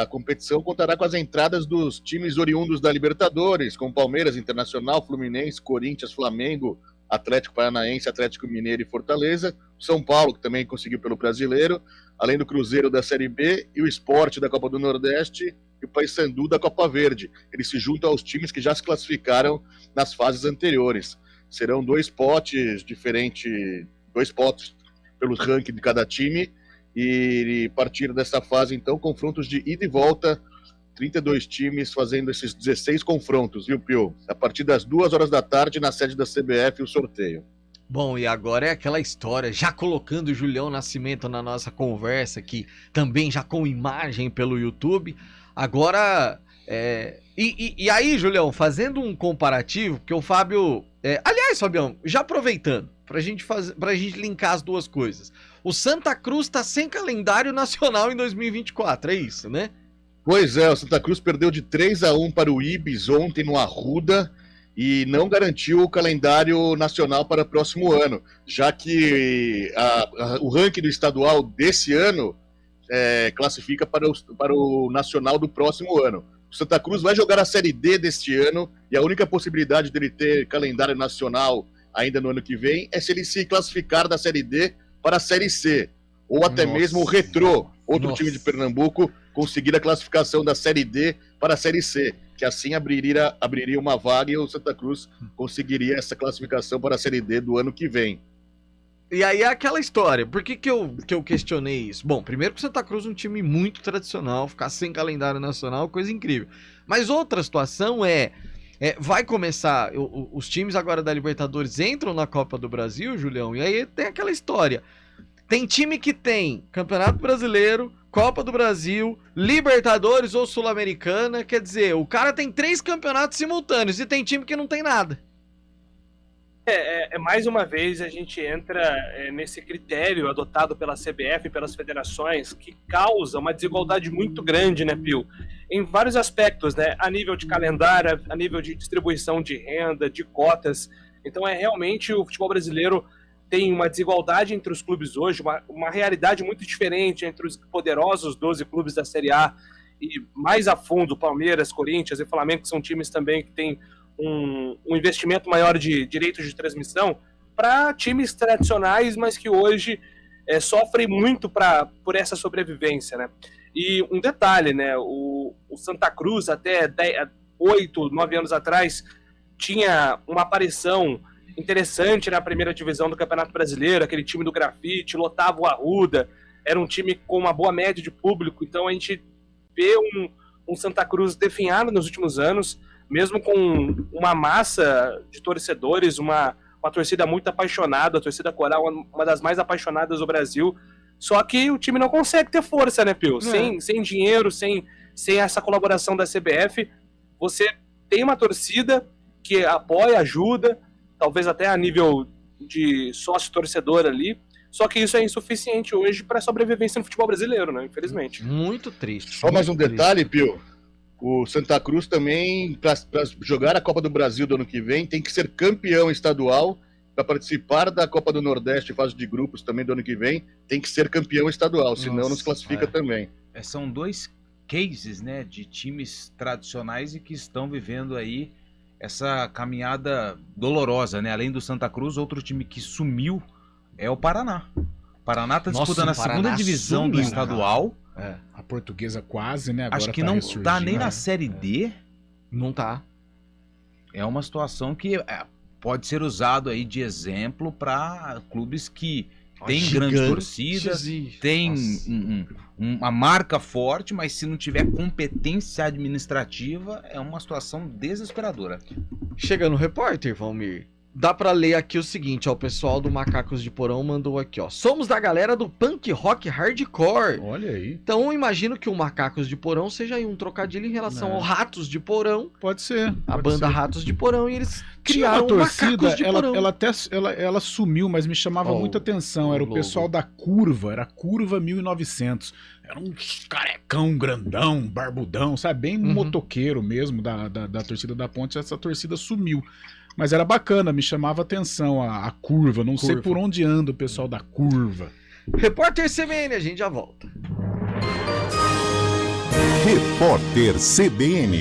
Speaker 6: a competição contará com as entradas dos times oriundos da Libertadores, como Palmeiras, Internacional, Fluminense, Corinthians, Flamengo, Atlético Paranaense, Atlético Mineiro e Fortaleza, São Paulo, que também conseguiu pelo Brasileiro, além do Cruzeiro da Série B e o Sport da Copa do Nordeste e o Paysandu da Copa Verde. Eles se juntam aos times que já se classificaram nas fases anteriores. Serão 2 potes diferentes, 2 potes pelo ranking de cada time, e a partir dessa fase, então, confrontos de ida e volta, 32 times fazendo esses 16 confrontos, viu, Pio? A partir das 2h da tarde, na sede da CBF, o sorteio.
Speaker 2: Bom, e agora é aquela história, já colocando o Julião Nascimento na nossa conversa aqui, também já com imagem pelo YouTube. Agora, e aí, Julião, fazendo um comparativo, porque o Fábio... aliás, Fabião, já aproveitando, pra gente linkar as duas coisas. O Santa Cruz tá sem calendário nacional em 2024, é isso, né?
Speaker 6: Pois é, o Santa Cruz perdeu de 3-1 para o Ibis ontem no Arruda e não garantiu o calendário nacional para o próximo ano, já que o ranking do estadual desse ano classifica para o nacional do próximo ano. O Santa Cruz vai jogar a Série D deste ano e a única possibilidade dele ter calendário nacional ainda no ano que vem é se ele se classificar da Série D para a Série C, ou até mesmo o Retrô, outro time de Pernambuco, conseguir a classificação da Série D para a Série C, que assim abriria uma vaga e o Santa Cruz conseguiria essa classificação para a Série D do ano que vem.
Speaker 2: E aí é aquela história, por que eu questionei isso? Bom, primeiro que o Santa Cruz é um time muito tradicional, ficar sem calendário nacional, coisa incrível. Mas outra situação vai começar, os times agora da Libertadores entram na Copa do Brasil, Julião, e aí tem aquela história. Tem time que tem Campeonato Brasileiro, Copa do Brasil, Libertadores ou Sul-Americana, quer dizer, o cara tem 3 campeonatos simultâneos e tem time que não tem nada.
Speaker 5: Mais uma vez a gente entra nesse critério adotado pela CBF e pelas federações que causa uma desigualdade muito grande, né, Pio? Em vários aspectos, né? A nível de calendário, a nível de distribuição de renda, de cotas. Então realmente o futebol brasileiro tem uma desigualdade entre os clubes hoje, uma realidade muito diferente entre os poderosos 12 clubes da Série A e mais a fundo Palmeiras, Corinthians e Flamengo, que são times também que têm um investimento maior de direitos de transmissão, para times tradicionais, mas que hoje sofrem muito por essa sobrevivência, né? E um detalhe, né? O Santa Cruz, até 8, 9 anos atrás, tinha uma aparição interessante na primeira divisão do Campeonato Brasileiro, aquele time do grafite, lotava o Arruda, era um time com uma boa média de público, então a gente vê um Santa Cruz definhado nos últimos anos, mesmo com uma massa de torcedores, uma torcida muito apaixonada, a torcida coral, uma das mais apaixonadas do Brasil, só que o time não consegue ter força, né, Pio? Sem dinheiro, sem essa colaboração da CBF, você tem uma torcida que apoia, ajuda, talvez até a nível de sócio-torcedor ali, só que isso é insuficiente hoje para a sobrevivência no futebol brasileiro, né? Infelizmente.
Speaker 2: Muito triste.
Speaker 6: Só mais um detalhe, Pio. O Santa Cruz também, para jogar a Copa do Brasil do ano que vem, tem que ser campeão estadual. Para participar da Copa do Nordeste, fase de grupos também do ano que vem, tem que ser campeão estadual, senão não se classifica também.
Speaker 4: São 2 cases, né, de times tradicionais e que estão vivendo aí essa caminhada dolorosa, né? Além do Santa Cruz, outro time que sumiu é o Paraná. O Paraná está disputando a segunda divisão do estadual.
Speaker 7: A Portuguesa quase, né? Agora
Speaker 4: acho que não tá nem na Série D.
Speaker 2: Não tá.
Speaker 4: É uma situação que pode ser usado aí de exemplo para clubes que têm grande torcida, tem uma marca forte, mas se não tiver competência administrativa, é uma situação desesperadora.
Speaker 2: Chega no repórter, Valmir. Dá pra ler aqui o seguinte, ó, o pessoal do Macacos de Porão mandou aqui, ó. Somos da galera do punk rock hardcore.
Speaker 7: Olha aí.
Speaker 2: Então eu imagino que o Macacos de Porão seja aí um trocadilho em relação ao Ratos de Porão.
Speaker 7: Pode ser.
Speaker 2: A banda Ratos de Porão, e eles criaram
Speaker 7: uma torcida,
Speaker 2: Macacos de Porão.
Speaker 7: Ela sumiu, mas me chamava muita atenção. Era o pessoal da Curva, era Curva 1900. Era um carecão grandão, barbudão, sabe? Bem motoqueiro mesmo da torcida da Ponte. Essa torcida sumiu. Mas era bacana, me chamava atenção a Curva. Não sei por onde anda o pessoal da Curva.
Speaker 2: Repórter CBN, a gente já volta.
Speaker 1: Repórter CBN.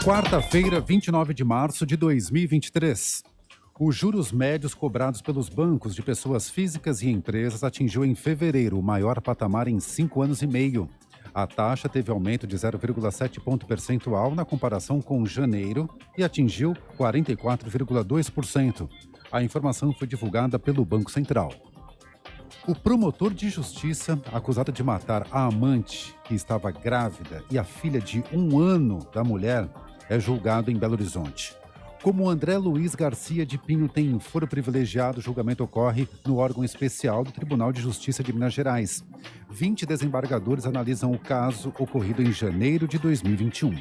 Speaker 10: Quarta-feira, 29 de março de 2023. Os juros médios cobrados pelos bancos de pessoas físicas e empresas atingiu em fevereiro o maior patamar em 5 anos e meio. A taxa teve aumento de 0,7 ponto percentual na comparação com janeiro e atingiu 44,2%. A informação foi divulgada pelo Banco Central. O promotor de justiça, acusado de matar a amante, que estava grávida, e a filha de 1 ano da mulher, é julgado em Belo Horizonte. Como André Luiz Garcia de Pinho tem foro privilegiado, o julgamento ocorre no órgão especial do Tribunal de Justiça de Minas Gerais. 20 desembargadores analisam o caso ocorrido em janeiro de 2021.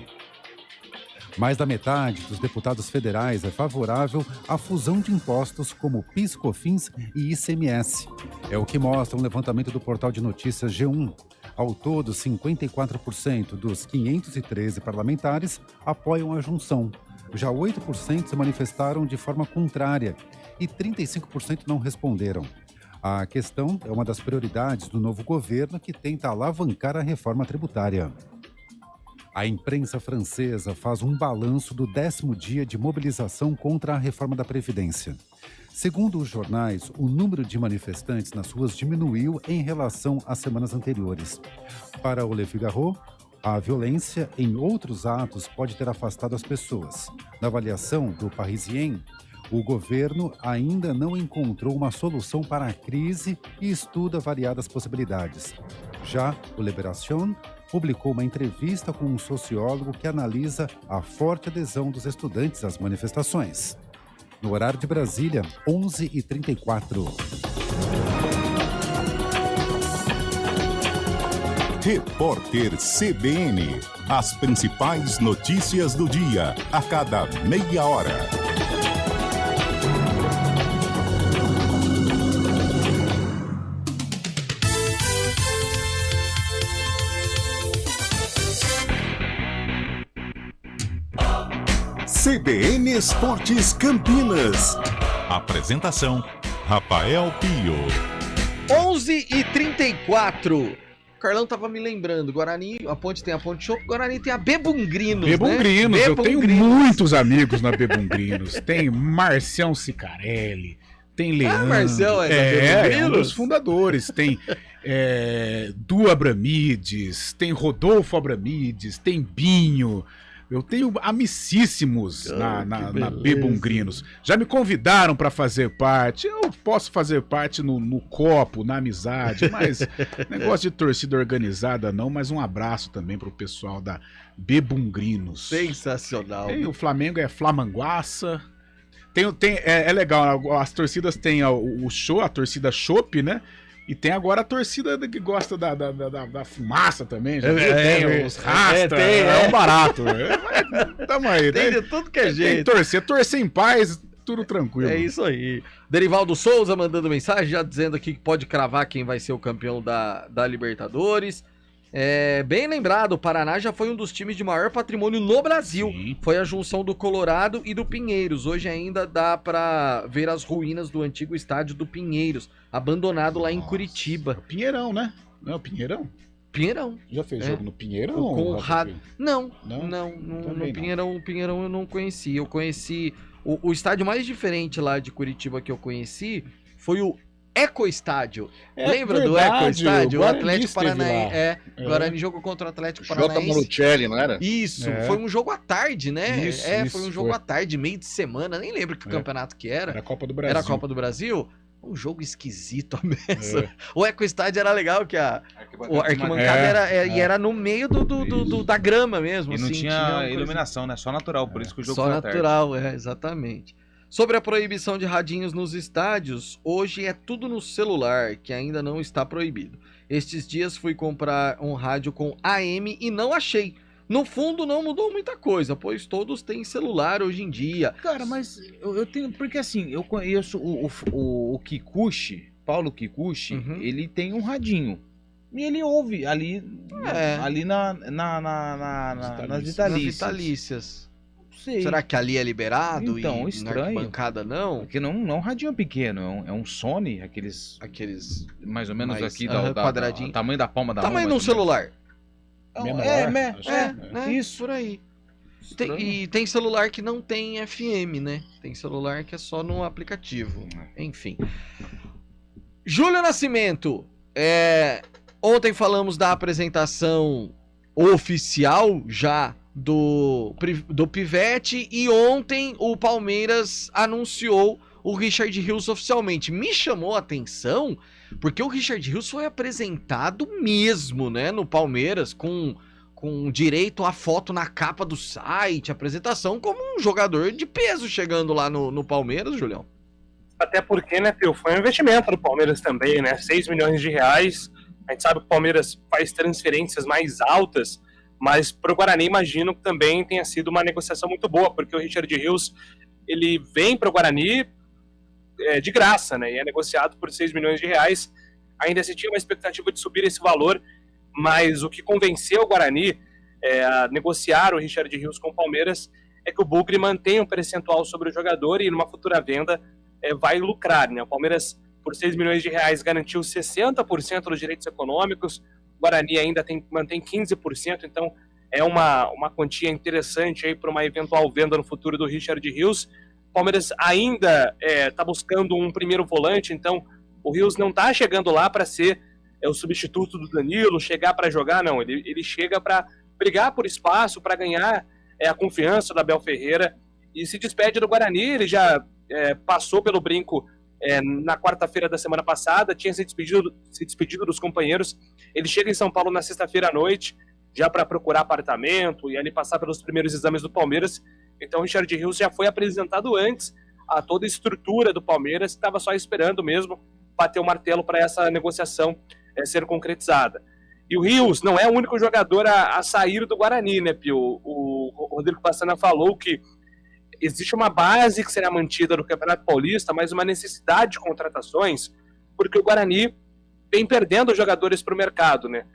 Speaker 10: Mais da metade dos deputados federais é favorável à fusão de impostos como PIS, COFINS e ICMS. É o que mostra um levantamento do portal de notícias G1. Ao todo, 54% dos 513 parlamentares apoiam a junção. Já 8% se manifestaram de forma contrária e 35% não responderam. A questão é uma das prioridades do novo governo que tenta alavancar a reforma tributária. A imprensa francesa faz um balanço do 10º dia de mobilização contra a reforma da Previdência. Segundo os jornais, o número de manifestantes nas ruas diminuiu em relação às semanas anteriores. Para o Le Figaro, a violência em outros atos pode ter afastado as pessoas. Na avaliação do Parisien, o governo ainda não encontrou uma solução para a crise e estuda variadas possibilidades. Já o Libération publicou uma entrevista com um sociólogo que analisa a forte adesão dos estudantes às manifestações. No horário de Brasília, 11h34.
Speaker 1: Repórter CBN. As principais notícias do dia, a cada meia hora. CBN Esportes Campinas. Apresentação: Rafael Pio.
Speaker 2: 11h34. O Carlão tava me lembrando, Guarani, a Ponte tem a Ponte Show, Guarani tem a Bebungrinos,
Speaker 7: Bebungrinos,
Speaker 2: né?
Speaker 7: eu tenho muitos amigos na Bebungrinos. Tem Marcião Sicarelli, tem Leandro.
Speaker 2: Marcião
Speaker 7: é um dos fundadores. Tem Du Abramides, tem Rodolfo Abramides, tem Binho. Eu tenho amicíssimos na Bebungrinos. Já me convidaram para fazer parte. Eu posso fazer parte no copo, na amizade, mas negócio de torcida organizada não. Mas um abraço também pro pessoal da Bebungrinos.
Speaker 2: Sensacional.
Speaker 7: O Flamengo é Flamanguaça. É legal, as torcidas têm a torcida Chopp, né? E tem agora a torcida que gosta da fumaça também. Já tem os rasta, é um barato. Tamo aí,
Speaker 2: tem de tudo que é jeito.
Speaker 7: Torcer em paz, tudo tranquilo.
Speaker 2: É isso aí. Derivaldo Souza mandando mensagem, já dizendo aqui que pode cravar quem vai ser o campeão da Libertadores. Bem lembrado, o Paraná já foi um dos times de maior patrimônio no Brasil. Sim. Foi a junção do Colorado e do Pinheiros. Hoje ainda dá pra ver as ruínas do antigo estádio do Pinheiros, abandonado lá em Curitiba.
Speaker 7: É o Pinheirão, né? Não é o Pinheirão?
Speaker 2: Pinheirão.
Speaker 7: Já fez jogo no Pinheirão?
Speaker 2: O Conrado. Não,
Speaker 7: no
Speaker 2: Pinheirão eu não conheci. Eu conheci o estádio mais diferente lá de Curitiba que eu conheci foi o Eco Estádio. Lembra do Eco Estádio? O Atlético Paranaense. Guarani jogou contra o Atlético Paranaense.
Speaker 6: J. Malucelli, não era?
Speaker 2: Isso, foi um jogo à tarde, né? Foi um jogo à tarde, meio de semana, nem lembro que campeonato que era.
Speaker 7: Era a Copa do Brasil.
Speaker 2: Era a Copa do Brasil? Um jogo esquisito a mesa. O Eco Estádio era legal, que a arquibancada era no meio da grama mesmo.
Speaker 4: E não tinha iluminação, né? Só natural, por isso que o jogo
Speaker 2: foi à tarde. Só natural, exatamente. Sobre a proibição de radinhos nos estádios, hoje é tudo no celular, que ainda não está proibido. Estes dias fui comprar um rádio com AM e não achei. No fundo não mudou muita coisa, pois todos têm celular hoje em dia.
Speaker 4: Cara, mas eu tenho... Porque assim, eu conheço o Kikuchi, Paulo Kikuchi, ele tem um radinho. E ele ouve ali nas vitalícias. Sei.
Speaker 2: Será que ali é liberado
Speaker 4: então,
Speaker 2: e
Speaker 4: estranho.
Speaker 2: Na bancada não?
Speaker 4: Porque não é um radinho pequeno, é um Sony, aqueles mais ou menos aqui
Speaker 2: quadradinho.
Speaker 4: Tamanho da palma da mão.
Speaker 2: Tamanho de um celular.
Speaker 4: Isso.
Speaker 2: Por aí. E tem celular que não tem FM, né? Tem celular que é só no aplicativo. Enfim. Júlio Nascimento. Ontem falamos da apresentação oficial já do Pivete e ontem o Palmeiras anunciou o Richard Rios oficialmente. Me chamou a atenção Porque o Richard Rios foi apresentado mesmo, né, no Palmeiras, com direito a foto na capa do site, apresentação como um jogador de peso chegando lá no Palmeiras, Julião.
Speaker 11: Até porque, né, Pio, foi um investimento do Palmeiras também, né, 6 milhões de reais. A gente sabe que o Palmeiras faz transferências mais altas, mas para o Guarani imagino que também tenha sido uma negociação muito boa, porque o Richard Rios, ele vem para o Guarani de graça, né, e é negociado por 6 milhões de reais. Ainda se tinha uma expectativa de subir esse valor, mas o que convenceu o Guarani a negociar o Richard Rios com o Palmeiras é que o Bugre mantém um percentual sobre o jogador e numa futura venda vai lucrar, né? O Palmeiras, por 6 milhões de reais, garantiu 60% dos direitos econômicos, o Guarani ainda mantém 15%, então é uma quantia interessante aí para uma eventual venda no futuro do Richard Rios. O Palmeiras ainda está buscando um primeiro volante, então o Rios não está chegando lá para ser o substituto do Danilo, chegar para jogar, não. Ele chega para brigar por espaço, para ganhar a confiança da Abel Ferreira e se despede do Guarani. Ele já passou pelo brinco na quarta-feira da semana passada, tinha se despedido dos companheiros. Ele chega em São Paulo na sexta-feira à noite, já para procurar apartamento e ali passar pelos primeiros exames do Palmeiras. Então o Richard Rios já foi apresentado antes a toda a estrutura do Palmeiras, estava só esperando mesmo bater o martelo para essa negociação ser concretizada. E o Rios não é o único jogador a sair do Guarani, né, Pio? O Rodrigo Pastana falou que existe uma base que será mantida no Campeonato Paulista, mas uma necessidade de contratações, porque o Guarani vem perdendo jogadores para o mercado, né?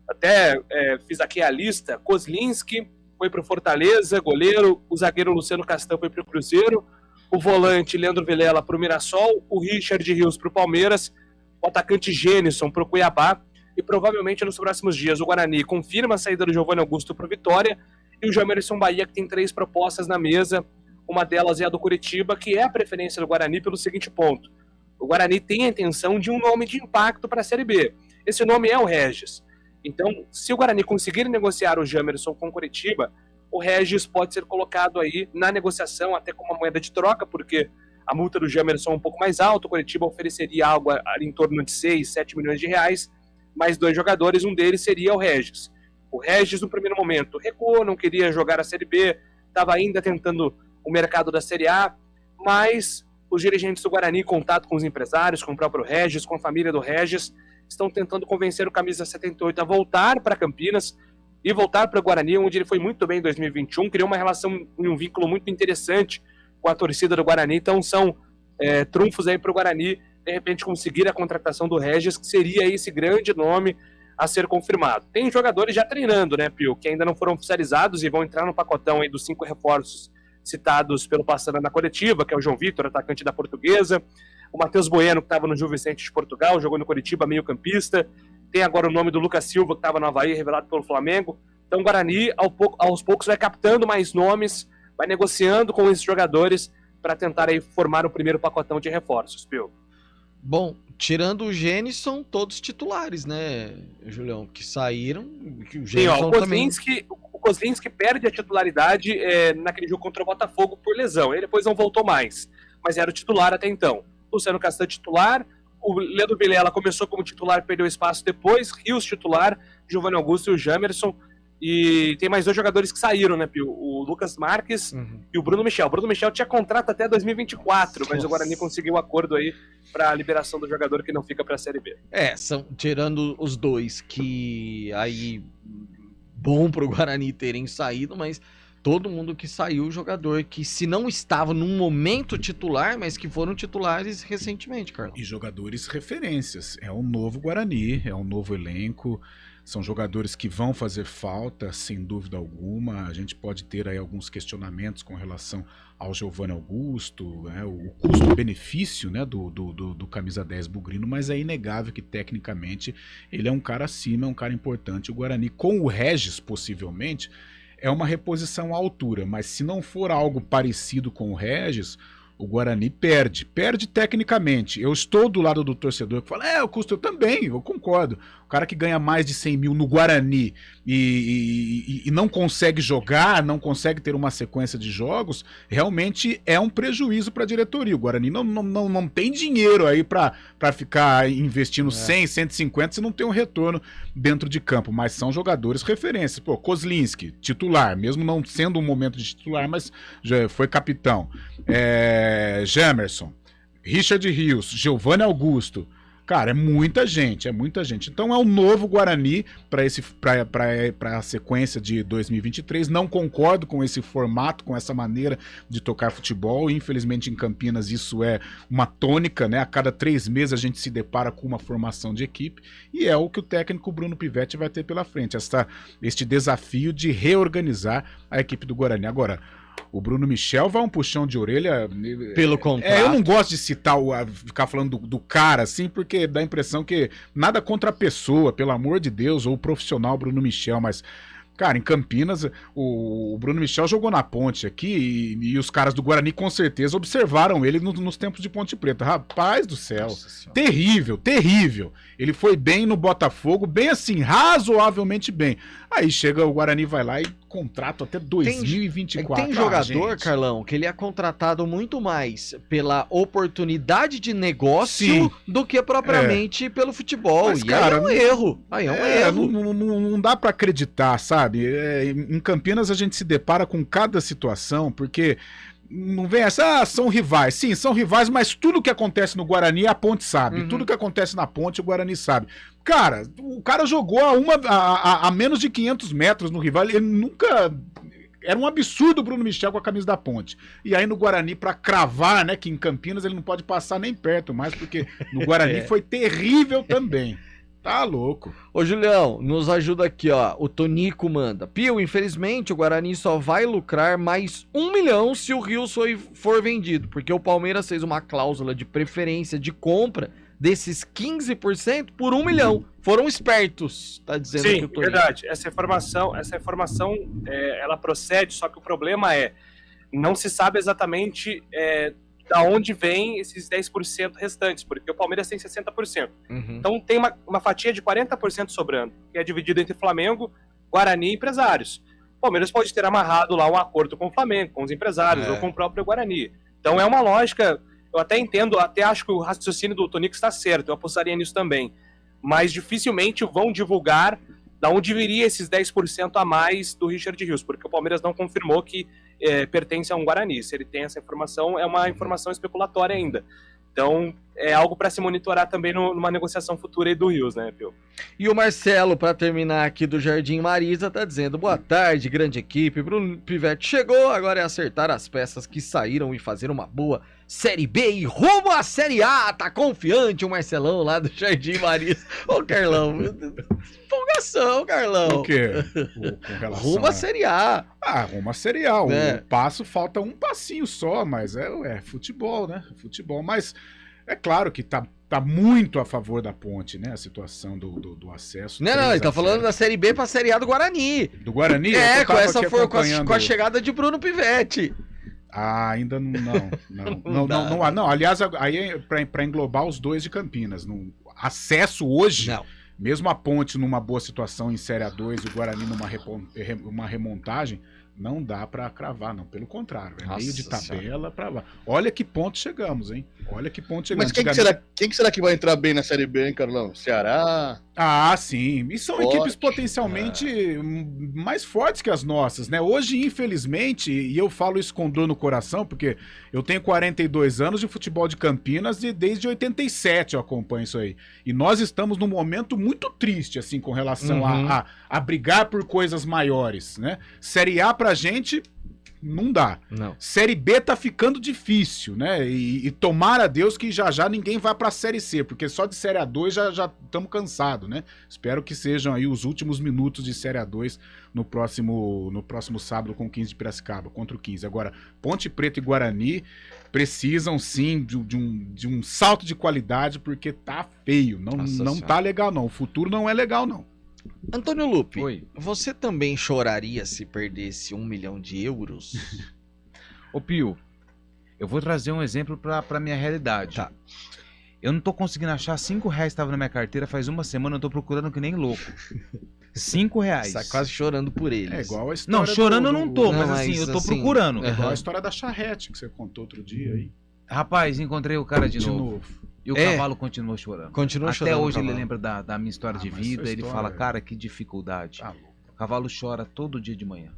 Speaker 11: Até fiz aqui a lista: Kozlinski foi para o Fortaleza, goleiro, o zagueiro Luciano Castan foi para o Cruzeiro, o volante Leandro Vilela para o Mirassol, o Richard Rios para o Palmeiras, o atacante Gênison para o Cuiabá, e provavelmente nos próximos dias o Guarani confirma a saída do Giovanni Augusto para o Vitória, e o Jamerson Bahia, que tem 3 propostas na mesa. Uma delas é a do Curitiba, que é a preferência do Guarani pelo seguinte ponto: o Guarani tem a intenção de um nome de impacto para a Série B. Esse nome é o Regis. Então, se o Guarani conseguir negociar o Jamerson com o Curitiba, o Regis pode ser colocado aí na negociação até como uma moeda de troca, porque a multa do Jamerson é um pouco mais alta, o Curitiba ofereceria algo ali em torno de 6, 7 milhões de reais, mais 2 jogadores, um deles seria o Regis. O Regis, no primeiro momento, recuou, não queria jogar a Série B, estava ainda tentando o mercado da Série A, mas os dirigentes do Guarani, em contato com os empresários, com o próprio Regis, com a família do Regis, estão tentando convencer o Camisa 78 a voltar para Campinas e voltar para o Guarani, onde ele foi muito bem em 2021, criou uma relação e um vínculo muito interessante com a torcida do Guarani. Então são trunfos aí para o Guarani, de repente, conseguir a contratação do Regis, que seria esse grande nome a ser confirmado. Tem jogadores já treinando, né, Pio, que ainda não foram oficializados e vão entrar no pacotão aí dos 5 reforços citados pelo Pastana na coletiva, que é o João Vitor, atacante da Portuguesa, o Matheus Bueno, que estava no Gil Vicente de Portugal, jogou no Curitiba, meio campista. Tem agora o nome do Lucas Silva, que estava no Avaí, revelado pelo Flamengo. Então o Guarani, aos poucos, vai captando mais nomes, vai negociando com esses jogadores para tentar aí formar o primeiro pacotão de reforços, Pio.
Speaker 2: Bom, tirando o Gênison, todos titulares, né, Julião? Que saíram. O Gênison também.
Speaker 11: O Kozlinski perde a titularidade naquele jogo contra o Botafogo por lesão. Ele depois não voltou mais, mas era o titular até então. Luciano Castan titular, o Leandro Vilela começou como titular, perdeu espaço depois, Rios titular, Giovanni Augusto e o Jamerson. E tem mais 2 jogadores que saíram, né, Pio? O Lucas Marques e o Bruno Michel. O Bruno Michel tinha contrato até 2024, mas o Guarani conseguiu um acordo aí para a liberação do jogador que não fica para a Série B.
Speaker 2: São tirando os 2 que aí bom para o Guarani terem saído, mas todo mundo que saiu, jogador que se não estava num momento titular, mas que foram titulares recentemente, Carlos.
Speaker 7: E jogadores referências. É um novo Guarani, é um novo elenco. São jogadores que vão fazer falta, sem dúvida alguma. A gente pode ter aí alguns questionamentos com relação ao Giovanni Augusto, né, o custo-benefício, né, do camisa 10 bugrino, mas é inegável que tecnicamente ele é um cara acima, é um cara importante. O Guarani, com o Regis, possivelmente, é uma reposição à altura, mas se não for algo parecido com o Regis, o Guarani perde tecnicamente. Eu estou do lado do torcedor que fala, o custo, eu também, eu concordo. O cara que ganha mais de 100 mil no Guarani e não consegue jogar, não consegue ter uma sequência de jogos, realmente é um prejuízo para a diretoria. O Guarani não tem dinheiro aí para ficar investindo 100, 150 se não tem um retorno dentro de campo, mas são jogadores referências. Pô, Kozlinski, titular, mesmo não sendo um momento de titular, mas já foi capitão. Jamerson, Richard Rios, Giovanni Augusto. Cara, é muita gente. Então é um novo Guarani para a sequência de 2023. Não concordo com esse formato, com essa maneira de tocar futebol. Infelizmente em Campinas isso é uma tônica, né? A cada 3 meses a gente se depara com uma formação de equipe e é o que o técnico Bruno Pivetti vai ter pela frente. Este desafio de reorganizar a equipe do Guarani. Agora, o Bruno Michel vai um puxão de orelha.
Speaker 2: Pelo contrato.
Speaker 7: Eu não gosto de ficar falando do cara assim, porque dá a impressão que nada contra a pessoa, pelo amor de Deus, ou o profissional Bruno Michel, mas, cara, em Campinas, o Bruno Michel jogou na Ponte aqui e os caras do Guarani com certeza observaram ele nos tempos de Ponte Preta. Rapaz do céu, terrível. Ele foi bem no Botafogo, bem assim, razoavelmente bem. Aí chega o Guarani, vai lá e contrato até 2024.
Speaker 2: Tem jogador, Carlão, que ele é contratado muito mais pela oportunidade de negócio do que propriamente pelo futebol. Mas, cara, aí é um erro.
Speaker 7: Não dá pra acreditar, sabe? Em Campinas a gente se depara com cada situação, porque não vem são rivais. Sim, são rivais, mas tudo que acontece no Guarani a Ponte sabe. Tudo que acontece na Ponte o Guarani sabe. Cara, o cara jogou a menos de 500 metros no rival. Ele nunca... Era um absurdo o Bruno Michel com a camisa da Ponte. E aí no Guarani, pra cravar, né, que em Campinas ele não pode passar nem perto mais, porque no Guarani foi terrível também. Tá louco.
Speaker 2: Ô, Julião, nos ajuda aqui, ó. O Tonico manda. Pio, infelizmente, o Guarani só vai lucrar mais 1 milhão se o Rios for vendido, porque o Palmeiras fez uma cláusula de preferência de compra desses 15% por 1 milhão. Foram espertos, tá dizendo aqui o Tonico.
Speaker 11: Sim, verdade. Essa informação ela procede, só que o problema não se sabe exatamente da onde vem esses 10% restantes, porque o Palmeiras tem 60%. Então tem uma fatia de 40% sobrando, que é dividida entre Flamengo, Guarani e empresários. O Palmeiras pode ter amarrado lá um acordo com o Flamengo, com os empresários, ou com o próprio Guarani. Então é uma lógica, eu até entendo, até acho que o raciocínio do Tonico está certo, eu apostaria nisso também, mas dificilmente vão divulgar da onde viria esses 10% a mais do Richard Rios, porque o Palmeiras não confirmou que pertence a um Guarani. Se ele tem essa informação, é uma informação especulatória ainda. Então, é algo para se monitorar também numa negociação futura aí do Rios, né, Pio?
Speaker 2: E o Marcelo, para terminar aqui do Jardim Marisa, tá dizendo: boa tarde, grande equipe. Bruno Pivetti chegou, agora é acertar as peças que saíram e fazer uma boa Série B e rumo à Série A. Tá confiante o Marcelão lá do Jardim Marisa. Ô, Carlão, empolgação, Carlão.
Speaker 7: O quê?
Speaker 2: Rumo à Série A.
Speaker 7: Rumo à Série A. O passo, falta um passinho só, mas é futebol, né? Futebol, mas é claro que tá muito a favor da Ponte, né? A situação do acesso.
Speaker 2: Não, ele tá falando da Série B pra Série A do Guarani.
Speaker 7: Do Guarani?
Speaker 2: Com a chegada de Bruno Pivetti.
Speaker 7: Ainda não. Aliás, aí é pra englobar os dois de Campinas. Acesso hoje, mesmo a Ponte numa boa situação em Série A2 e o Guarani numa remontagem, não dá pra cravar, não. Pelo contrário, meio de tabela pra lá. Olha que ponto chegamos, hein? Mas
Speaker 6: quem será que vai entrar bem na Série B, hein, Carlão? Ceará?
Speaker 7: Sim. E são equipes potencialmente mais fortes que as nossas, né? Hoje, infelizmente, e eu falo isso com dor no coração, porque eu tenho 42 anos de futebol de Campinas e desde 87 eu acompanho isso aí. E nós estamos num momento muito triste, assim, com relação a brigar por coisas maiores, né? Série A pra gente... Não dá. Série B tá ficando difícil, né? E tomara a Deus que já ninguém vá pra Série C, porque só de Série A2 já estamos cansados, né? Espero que sejam aí os últimos minutos de Série A2 no próximo sábado com o 15 de Piracicaba, contra o 15. Agora, Ponte Preta e Guarani precisam sim de um salto de qualidade, porque tá feio. Não tá legal, não. O futuro não é legal, não.
Speaker 2: Antônio Lupi, você também choraria se perdesse 1 milhão de euros?
Speaker 4: Ô Pio, eu vou trazer um exemplo pra minha realidade. Eu não tô conseguindo achar, R$5 estava na minha carteira faz uma semana, eu tô procurando que nem louco. R$5.
Speaker 2: Você tá quase chorando por eles.
Speaker 7: É igual a história.
Speaker 4: Não, chorando eu não tô, mas assim, eu tô procurando.
Speaker 7: É igual a história da charrete que você contou outro dia aí.
Speaker 4: Rapaz, encontrei o cara de novo. E o cavalo continuou chorando.
Speaker 2: Continua chorando.
Speaker 4: Até hoje ele lembra da minha história de vida, ele fala, cara, que dificuldade. O cavalo chora todo dia de manhã.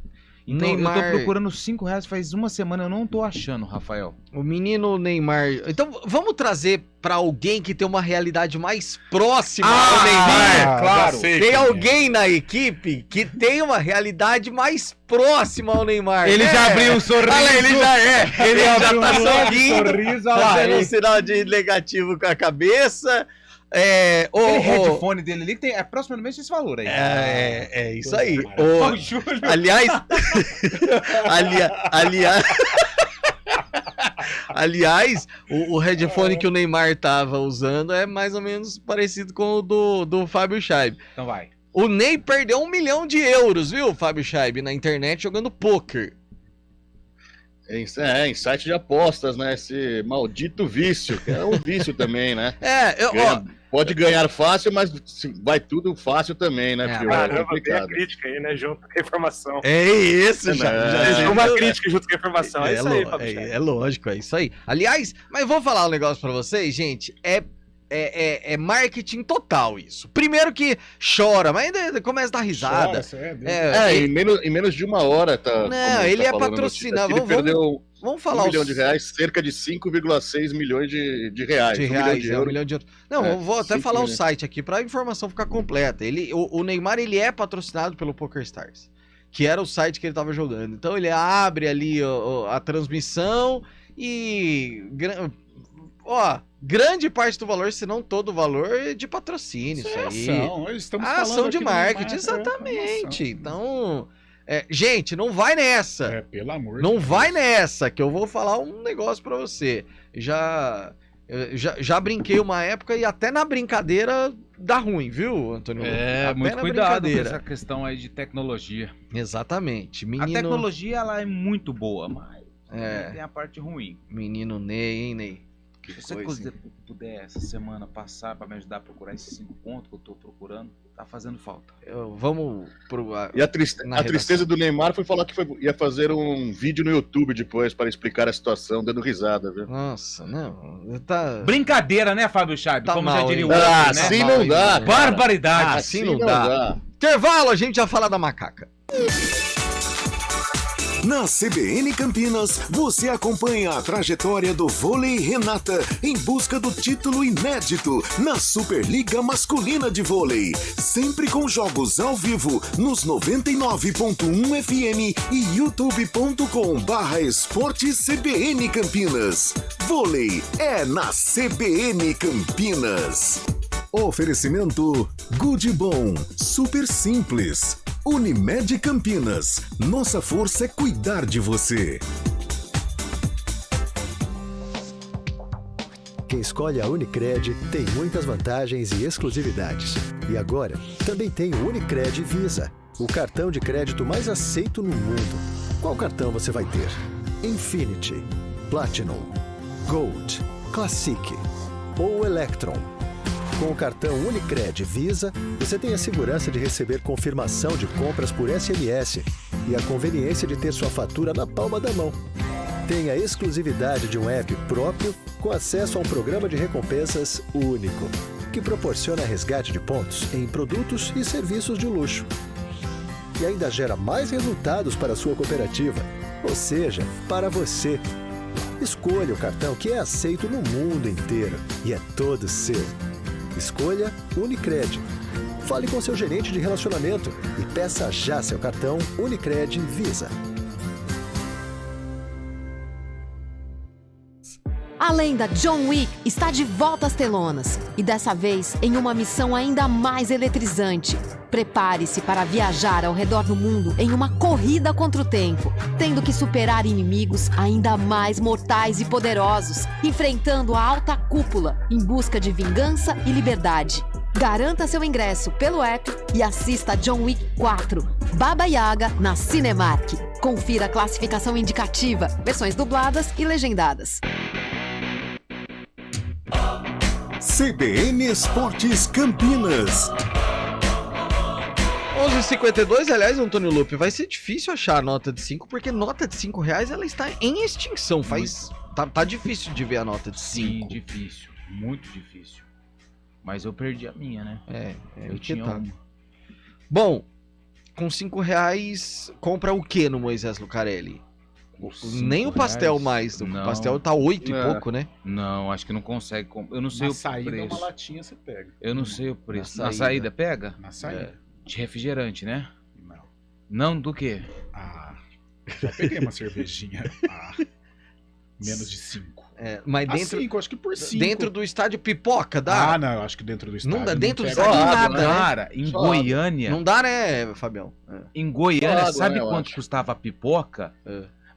Speaker 4: Então, Neymar... eu tô procurando R$5 faz uma semana, eu não tô achando, Rafael.
Speaker 2: O menino Neymar... Então, vamos trazer pra alguém que tem uma realidade mais próxima ao Neymar.
Speaker 4: Claro.
Speaker 2: Tem alguém na equipe que tem uma realidade mais próxima ao Neymar.
Speaker 4: Ele já abriu um sorriso.
Speaker 2: Olha, ele já é. Ele já tá sorrindo.
Speaker 4: Sorriso,
Speaker 2: fazendo um sinal de negativo com a cabeça.
Speaker 4: Aquele headphone dele ali tem aproximadamente esse valor aí.
Speaker 2: É isso aí.
Speaker 4: Júlio.
Speaker 2: Aliás, o headphone que o Neymar tava usando é mais ou menos parecido com o do Fábio Scheib.
Speaker 4: Então vai.
Speaker 2: O Ney perdeu €1 milhão, viu, Fábio Scheib, na internet jogando pôquer.
Speaker 6: Em site de apostas, né? Esse maldito vício, que é um vício também, né? Pode ganhar fácil, mas vai tudo fácil também, né?
Speaker 11: Tem a crítica aí, né? Junto com a informação.
Speaker 2: É isso, já
Speaker 11: uma crítica junto com a informação. É isso aí, Fábio.
Speaker 2: É lógico, é isso aí. Aliás, mas vou falar um negócio pra vocês, gente. É marketing total isso. Primeiro que chora, mas ainda começa a dar risada.
Speaker 6: Em menos de uma hora tá.
Speaker 2: Não, ele é patrocinado.
Speaker 6: Ele perdeu
Speaker 2: vamos falar
Speaker 6: R$1 milhão, cerca de 5,6 milhões de reais.
Speaker 2: €1 milhão de euros. Não, eu vou até falar o site aqui pra informação ficar completa. O Neymar, ele é patrocinado pelo PokerStars, que era o site que ele tava jogando. Então ele abre ali a transmissão e... grande parte do valor, se não todo o valor, é de patrocínio. Isso aí. Ação de marketing, exatamente. Então, gente, não vai nessa.
Speaker 7: Pelo amor de
Speaker 2: Deus. Não vai nessa, que eu vou falar um negócio pra você. Já brinquei uma época e até na brincadeira dá ruim, viu, Antônio?
Speaker 4: Muito cuidado com essa questão aí de tecnologia.
Speaker 2: Exatamente.
Speaker 4: A tecnologia, ela é muito boa, mas tem a parte ruim.
Speaker 2: Menino Ney, hein, Ney?
Speaker 4: Se você puder essa semana passar pra me ajudar a procurar esses 5 pontos que eu tô procurando, tá fazendo falta.
Speaker 2: Vamos
Speaker 6: E a tristeza do Neymar foi falar que ia fazer um vídeo no YouTube depois para explicar a situação, dando risada, viu?
Speaker 2: Nossa, não. Tá...
Speaker 4: Brincadeira, né, Fábio Scheib?
Speaker 2: Tá
Speaker 4: como
Speaker 2: mal,
Speaker 4: já diria o outro, né?
Speaker 6: Assim não dá.
Speaker 4: Barbaridade.
Speaker 2: Assim não dá. Intervalo, a gente já fala da macaca.
Speaker 12: Na CBN Campinas, você acompanha a trajetória do vôlei Renata em busca do título inédito na Superliga Masculina de Vôlei. Sempre com jogos ao vivo nos 99.1 FM e youtube.com/esportecbn Campinas. Vôlei é na CBN Campinas. Oferecimento Good Bom, super simples. Unimed Campinas, nossa força é cuidar de você.
Speaker 8: Quem escolhe a Unicred tem muitas vantagens e exclusividades. E agora, também tem o Unicred Visa, o cartão de crédito mais aceito no mundo. Qual cartão você vai ter? Infinity, Platinum, Gold, Classic ou Electron? Com o cartão Unicred Visa, você tem a segurança de receber confirmação de compras por SMS e a conveniência de ter sua fatura na palma da mão. Tem a exclusividade de um app próprio com acesso a um programa de recompensas único, que proporciona resgate de pontos em produtos e serviços de luxo. E ainda gera mais resultados para a sua cooperativa, ou seja, para você. Escolha o cartão que é aceito no mundo inteiro e é todo seu. Escolha Unicred. Fale com seu gerente de relacionamento e peça já seu cartão Unicred Visa.
Speaker 13: A lenda John Wick está de volta às telonas e dessa vez em uma missão ainda mais eletrizante. Prepare-se para viajar ao redor do mundo em uma corrida contra o tempo, tendo que superar inimigos ainda mais mortais e poderosos, enfrentando a alta cúpula em busca de vingança e liberdade. Garanta seu ingresso pelo app e assista John Wick 4, Baba Yaga na Cinemark. Confira a classificação indicativa, versões dubladas e legendadas.
Speaker 12: CBN Esportes Campinas.
Speaker 2: 11h52, aliás, Antônio Lupe, vai ser difícil achar a nota de 5, porque nota de R$5 ela está em extinção. Tá difícil de ver a nota de 5.
Speaker 4: Sim, difícil. Muito difícil. Mas eu perdi a minha, né?
Speaker 2: Eu tinha uma. Bom, com R$5, compra o que no Moisés Lucarelli? Nem o pastel mais. O pastel tá 8 e pouco, né?
Speaker 4: Não, acho que não consegue. Eu não sei o preço.
Speaker 7: Uma latinha você pega.
Speaker 4: Eu não sei o preço. Na saída pega?
Speaker 7: Na saída.
Speaker 4: De refrigerante, né?
Speaker 7: Não.
Speaker 4: Não do quê?
Speaker 7: Já peguei uma cervejinha. Menos de 5.
Speaker 2: Mas dentro,
Speaker 7: 5, acho que por 5.
Speaker 2: Dentro do estádio pipoca dá?
Speaker 7: Não, eu acho que dentro do estádio.
Speaker 2: Não dá, dentro do
Speaker 7: pega
Speaker 2: estádio nada,
Speaker 4: cara, em Goiânia.
Speaker 2: Não dá, né, Fabião?
Speaker 4: Em Goiânia, sabe quanto custava a pipoca?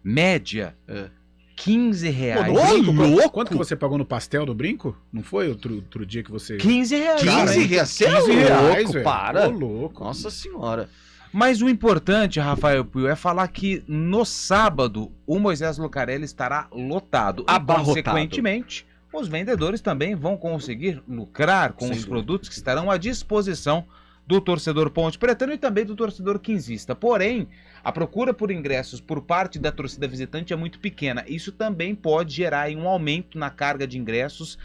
Speaker 4: Média. R$15.
Speaker 7: Louco! Quanto que você pagou no pastel do brinco? Não foi outro dia que você...
Speaker 4: R$15.
Speaker 2: R$15, para.
Speaker 7: Louco.
Speaker 2: Nossa senhora.
Speaker 4: Mas o importante, Rafael Pio, é falar que no sábado o Moisés Lucarelli estará lotado.
Speaker 2: Abarrotado.
Speaker 4: E, consequentemente, os vendedores também vão conseguir lucrar com os produtos que estarão à disposição do torcedor ponte pretano e também do torcedor quinzista. Porém, a procura por ingressos por parte da torcida visitante é muito pequena. Isso também pode gerar um aumento na carga de ingressos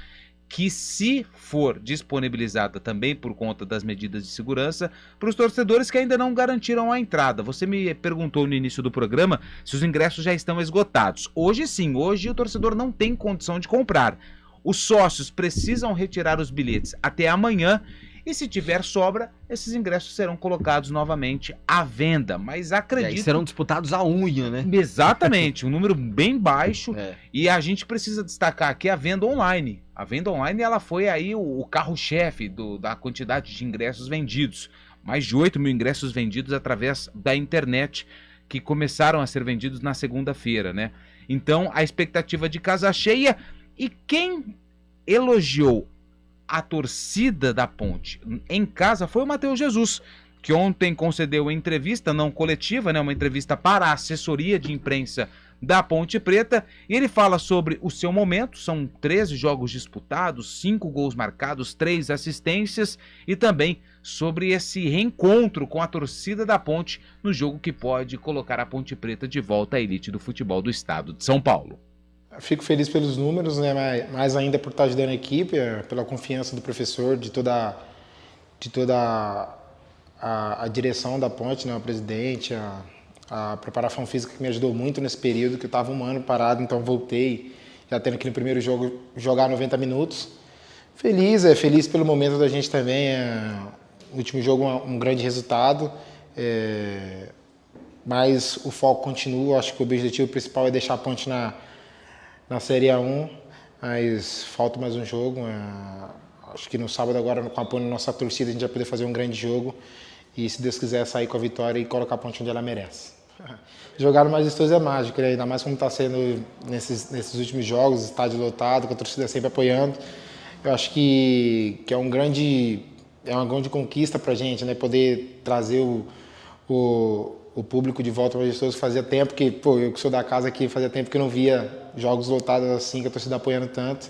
Speaker 4: que, se for disponibilizada também por conta das medidas de segurança, para os torcedores que ainda não garantiram a entrada. Você me perguntou no início do programa se os ingressos já estão esgotados. Hoje sim, hoje o torcedor não tem condição de comprar. Os sócios precisam retirar os bilhetes até amanhã e, se tiver sobra, esses ingressos serão colocados novamente à venda. Mas acredito...
Speaker 2: E aí serão disputados à unha, né?
Speaker 4: Exatamente, um número bem baixo. E a gente precisa destacar aqui a venda online. A venda online ela foi aí o carro-chefe da quantidade de ingressos vendidos. Mais de 8 mil ingressos vendidos através da internet, que começaram a ser vendidos na segunda-feira, né? Então, a expectativa de casa cheia. E quem elogiou a torcida da Ponte em casa foi o Matheus Jesus, que ontem concedeu uma entrevista não coletiva, né, uma entrevista para a assessoria de imprensa da Ponte Preta, e ele fala sobre o seu momento. São 13 jogos disputados, 5 gols marcados, 3 assistências, e também sobre esse reencontro com a torcida da Ponte no jogo que pode colocar a Ponte Preta de volta à elite do futebol do estado de São Paulo.
Speaker 14: Fico feliz pelos números, né? Mais ainda por estar ajudando a equipe, pela confiança do professor, de toda a direção da Ponte, né? O presidente, a preparação física que me ajudou muito nesse período, que eu estava um ano parado, então voltei, já tendo que no primeiro jogo jogar 90 minutos. Feliz pelo momento da gente também. O último jogo um grande resultado, mas o foco continua. Acho que o objetivo principal é deixar a Ponte na Série A1, mas falta mais um jogo. Acho que no sábado agora, com o apoio da nossa torcida, a gente vai poder fazer um grande jogo e, se Deus quiser, sair com a vitória e colocar a Ponte onde ela merece. Jogar no Majestoso é mágico, né? Ainda mais como está sendo nesses últimos jogos, estádio lotado, com a torcida sempre apoiando. Eu acho que é uma grande conquista para a gente, né? Poder trazer o público de volta ao Majestoso. Fazia tempo que, eu que sou da casa aqui, fazia tempo que eu não via jogos lotados assim, que a torcida apoiando tanto.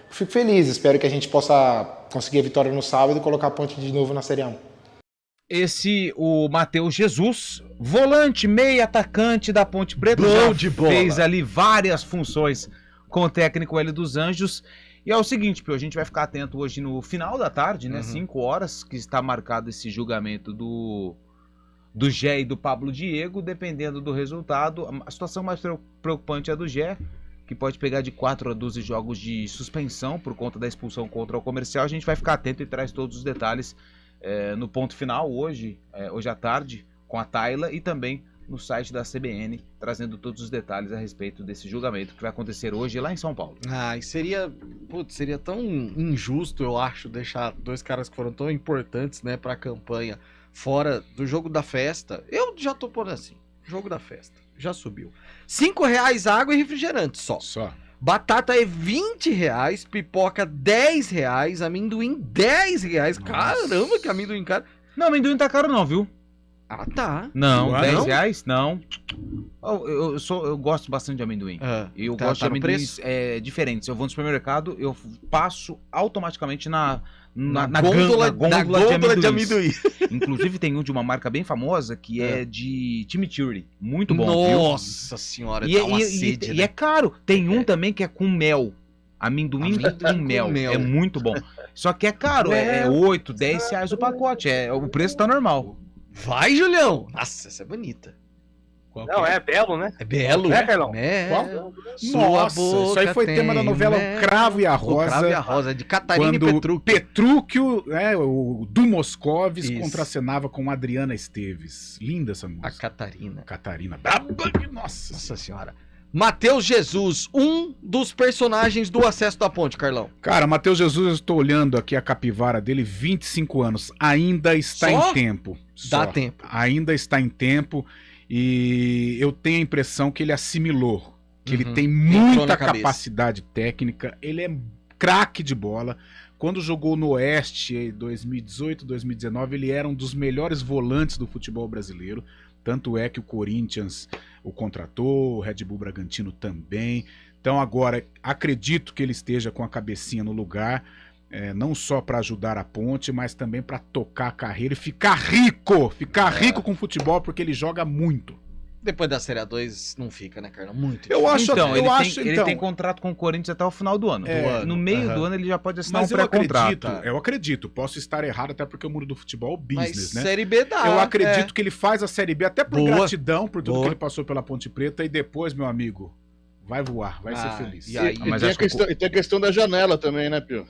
Speaker 14: Fico feliz, espero que a gente possa conseguir a vitória no sábado e colocar a Ponte de novo na Série A1.
Speaker 4: O Matheus Jesus, volante, meio atacante da Ponte Preta, fez ali várias funções com o técnico Hélio dos Anjos. E é o seguinte, Pio, a gente vai ficar atento hoje no final da tarde, né? 5 horas, que está marcado esse julgamento do Gé e do Pablo Diego. Dependendo do resultado, a situação mais preocupante é a do Gé, que pode pegar de 4 a 12 jogos de suspensão por conta da expulsão contra o Comercial. A gente vai ficar atento e traz todos os detalhes no ponto final hoje à tarde, com a Tayla, e também no site da CBN, trazendo todos os detalhes a respeito desse julgamento que vai acontecer hoje lá em São Paulo.
Speaker 2: E seria tão injusto, eu acho, deixar 2 caras que foram tão importantes, né, pra campanha fora do jogo da festa. Eu já tô pondo assim, jogo da festa, já subiu. R$5 água e refrigerante só. Batata é R$20, pipoca R$10, amendoim R$10. Caramba, que amendoim caro.
Speaker 4: Não, amendoim tá caro não, viu?
Speaker 2: Ah, tá.
Speaker 4: Não, R$10? Não. Eu gosto bastante de amendoim. Eu gosto de amendoins diferentes. Eu vou no supermercado, eu passo automaticamente na gôndola de amendoim. Inclusive tem um de uma marca bem famosa que é de chimichurri. Muito bom.
Speaker 2: Nossa senhora,
Speaker 4: dá uma sede, né? E é caro. Tem um também que é com mel. Amendoim com mel. É muito bom. Só que é caro. É 8, 10 reais o pacote. O preço tá normal.
Speaker 2: Vai, Julião! Nossa, essa é bonita.
Speaker 11: Não, é belo, né?
Speaker 2: É belo.
Speaker 11: É, Carlão?
Speaker 7: Qual? Nossa, isso aí foi tema da novela O Cravo e a Rosa.
Speaker 2: O Cravo e a Rosa, de Catarina e
Speaker 7: Petrúquio. Petrúquio, o Du Moscovis, contracenava com Adriana Esteves. Linda essa música.
Speaker 2: A Catarina.
Speaker 7: Catarina. Nossa senhora.
Speaker 2: Matheus Jesus, um dos personagens do Acesso da Ponte, Carlão.
Speaker 7: Cara, Matheus Jesus, eu estou olhando aqui a capivara dele, 25 anos. Ainda está em tempo.
Speaker 2: Dá tempo.
Speaker 7: Ainda está em tempo. E eu tenho a impressão que ele assimilou. Que ele tem muita capacidade técnica. Ele é craque de bola. Quando jogou no Oeste em 2018, 2019, ele era um dos melhores volantes do futebol brasileiro. Tanto é que o Corinthians o contratou, o Red Bull Bragantino também. Então agora, acredito que ele esteja com a cabecinha no lugar, não só para ajudar a Ponte, mas também para tocar a carreira e ficar rico com o futebol, porque ele joga muito.
Speaker 2: Depois da Série A2 não fica, né, Carlão? Muito.
Speaker 4: Ele tem contrato com o Corinthians até o final do ano. No meio do ano ele já pode assinar um pré-contrato.
Speaker 7: Eu acredito, posso estar errado até porque o mundo do futebol é o business, né?
Speaker 2: Série B dá.
Speaker 7: Eu acredito que ele faz a Série B até por gratidão, por tudo que ele passou pela Ponte Preta e depois, meu amigo, vai voar, vai ser feliz.
Speaker 6: E tem a questão da janela também, né, Pio?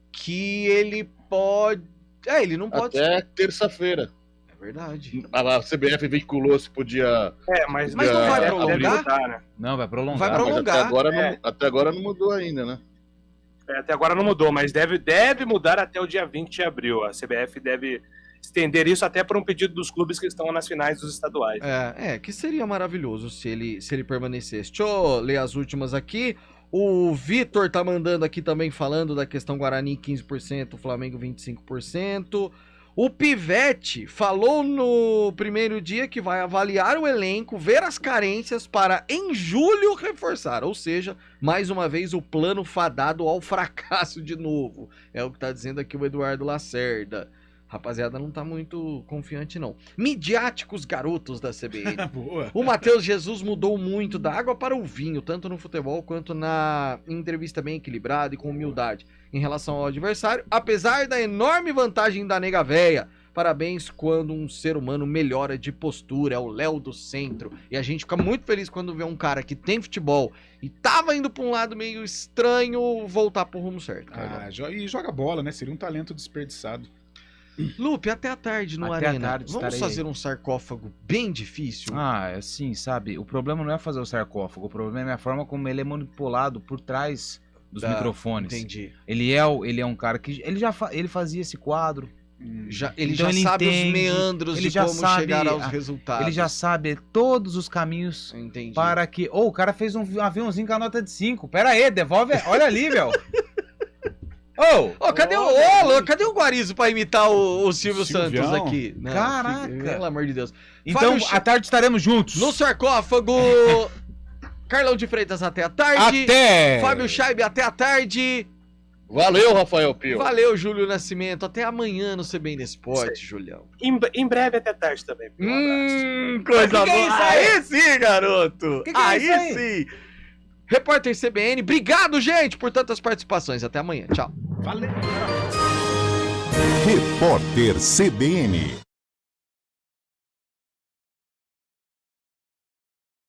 Speaker 2: Que ele pode... ele não pode...
Speaker 6: Até terça-feira.
Speaker 2: Verdade.
Speaker 6: A CBF vinculou se podia...
Speaker 11: mas não vai prolongar?
Speaker 4: Né? Não, vai prolongar.
Speaker 2: Vai prolongar.
Speaker 6: Até agora não mudou ainda, né?
Speaker 11: Até agora não mudou, mas deve mudar até o dia 20 de abril. A CBF deve estender isso até por um pedido dos clubes que estão nas finais dos estaduais.
Speaker 2: Que seria maravilhoso se ele permanecesse. Deixa eu ler as últimas aqui. O Vitor tá mandando aqui também falando da questão Guarani 15%, Flamengo 25%. O Pivete falou no primeiro dia que vai avaliar o elenco, ver as carências para em julho reforçar. Ou seja, mais uma vez o plano fadado ao fracasso de novo. É o que tá dizendo aqui o Eduardo Lacerda. Rapaziada, não tá muito confiante, não. Midiáticos garotos da CBN. O Matheus Jesus mudou muito da água para o vinho, tanto no futebol quanto na entrevista bem equilibrada e com humildade em relação ao adversário, apesar da enorme vantagem da nega véia. Parabéns quando um ser humano melhora de postura, é o Léo do Centro. E a gente fica muito feliz quando vê um cara que tem futebol e tava indo pra um lado meio estranho voltar pro rumo certo.
Speaker 7: E joga bola, né? Seria um talento desperdiçado.
Speaker 2: Lupe, até a tarde no Arena. Vamos fazer um sarcófago bem difícil?
Speaker 4: Assim, sabe? O problema não é fazer o sarcófago, o problema é a forma como ele é manipulado por trás dos microfones.
Speaker 2: Entendi.
Speaker 4: Ele é um cara que... Ele fazia esse quadro.
Speaker 2: Ele sabe os meandros de como chegar aos resultados.
Speaker 4: Ele já sabe todos os caminhos para que... o cara fez um aviãozinho com a nota de 5. Pera aí, devolve... Olha ali, velho.
Speaker 2: Cadê o Guarizo pra imitar o Silvio Santos aqui?
Speaker 4: Não, caraca!
Speaker 2: Pelo amor de Deus.
Speaker 4: Então, à tarde estaremos juntos.
Speaker 2: No sarcófago. Carlão de Freitas, até a tarde.
Speaker 7: Até!
Speaker 2: Fábio Scheibe, até a tarde.
Speaker 6: Valeu, Rafael Pio.
Speaker 2: Valeu, Júlio Nascimento. Até amanhã no CBN Esporte, Julião.
Speaker 11: Em breve até tarde também.
Speaker 2: Coisa boa. Aí sim, garoto. Aí sim. Repórter CBN, obrigado, gente, por tantas participações. Até amanhã. Tchau.
Speaker 7: Valeu.
Speaker 1: Repórter CBN.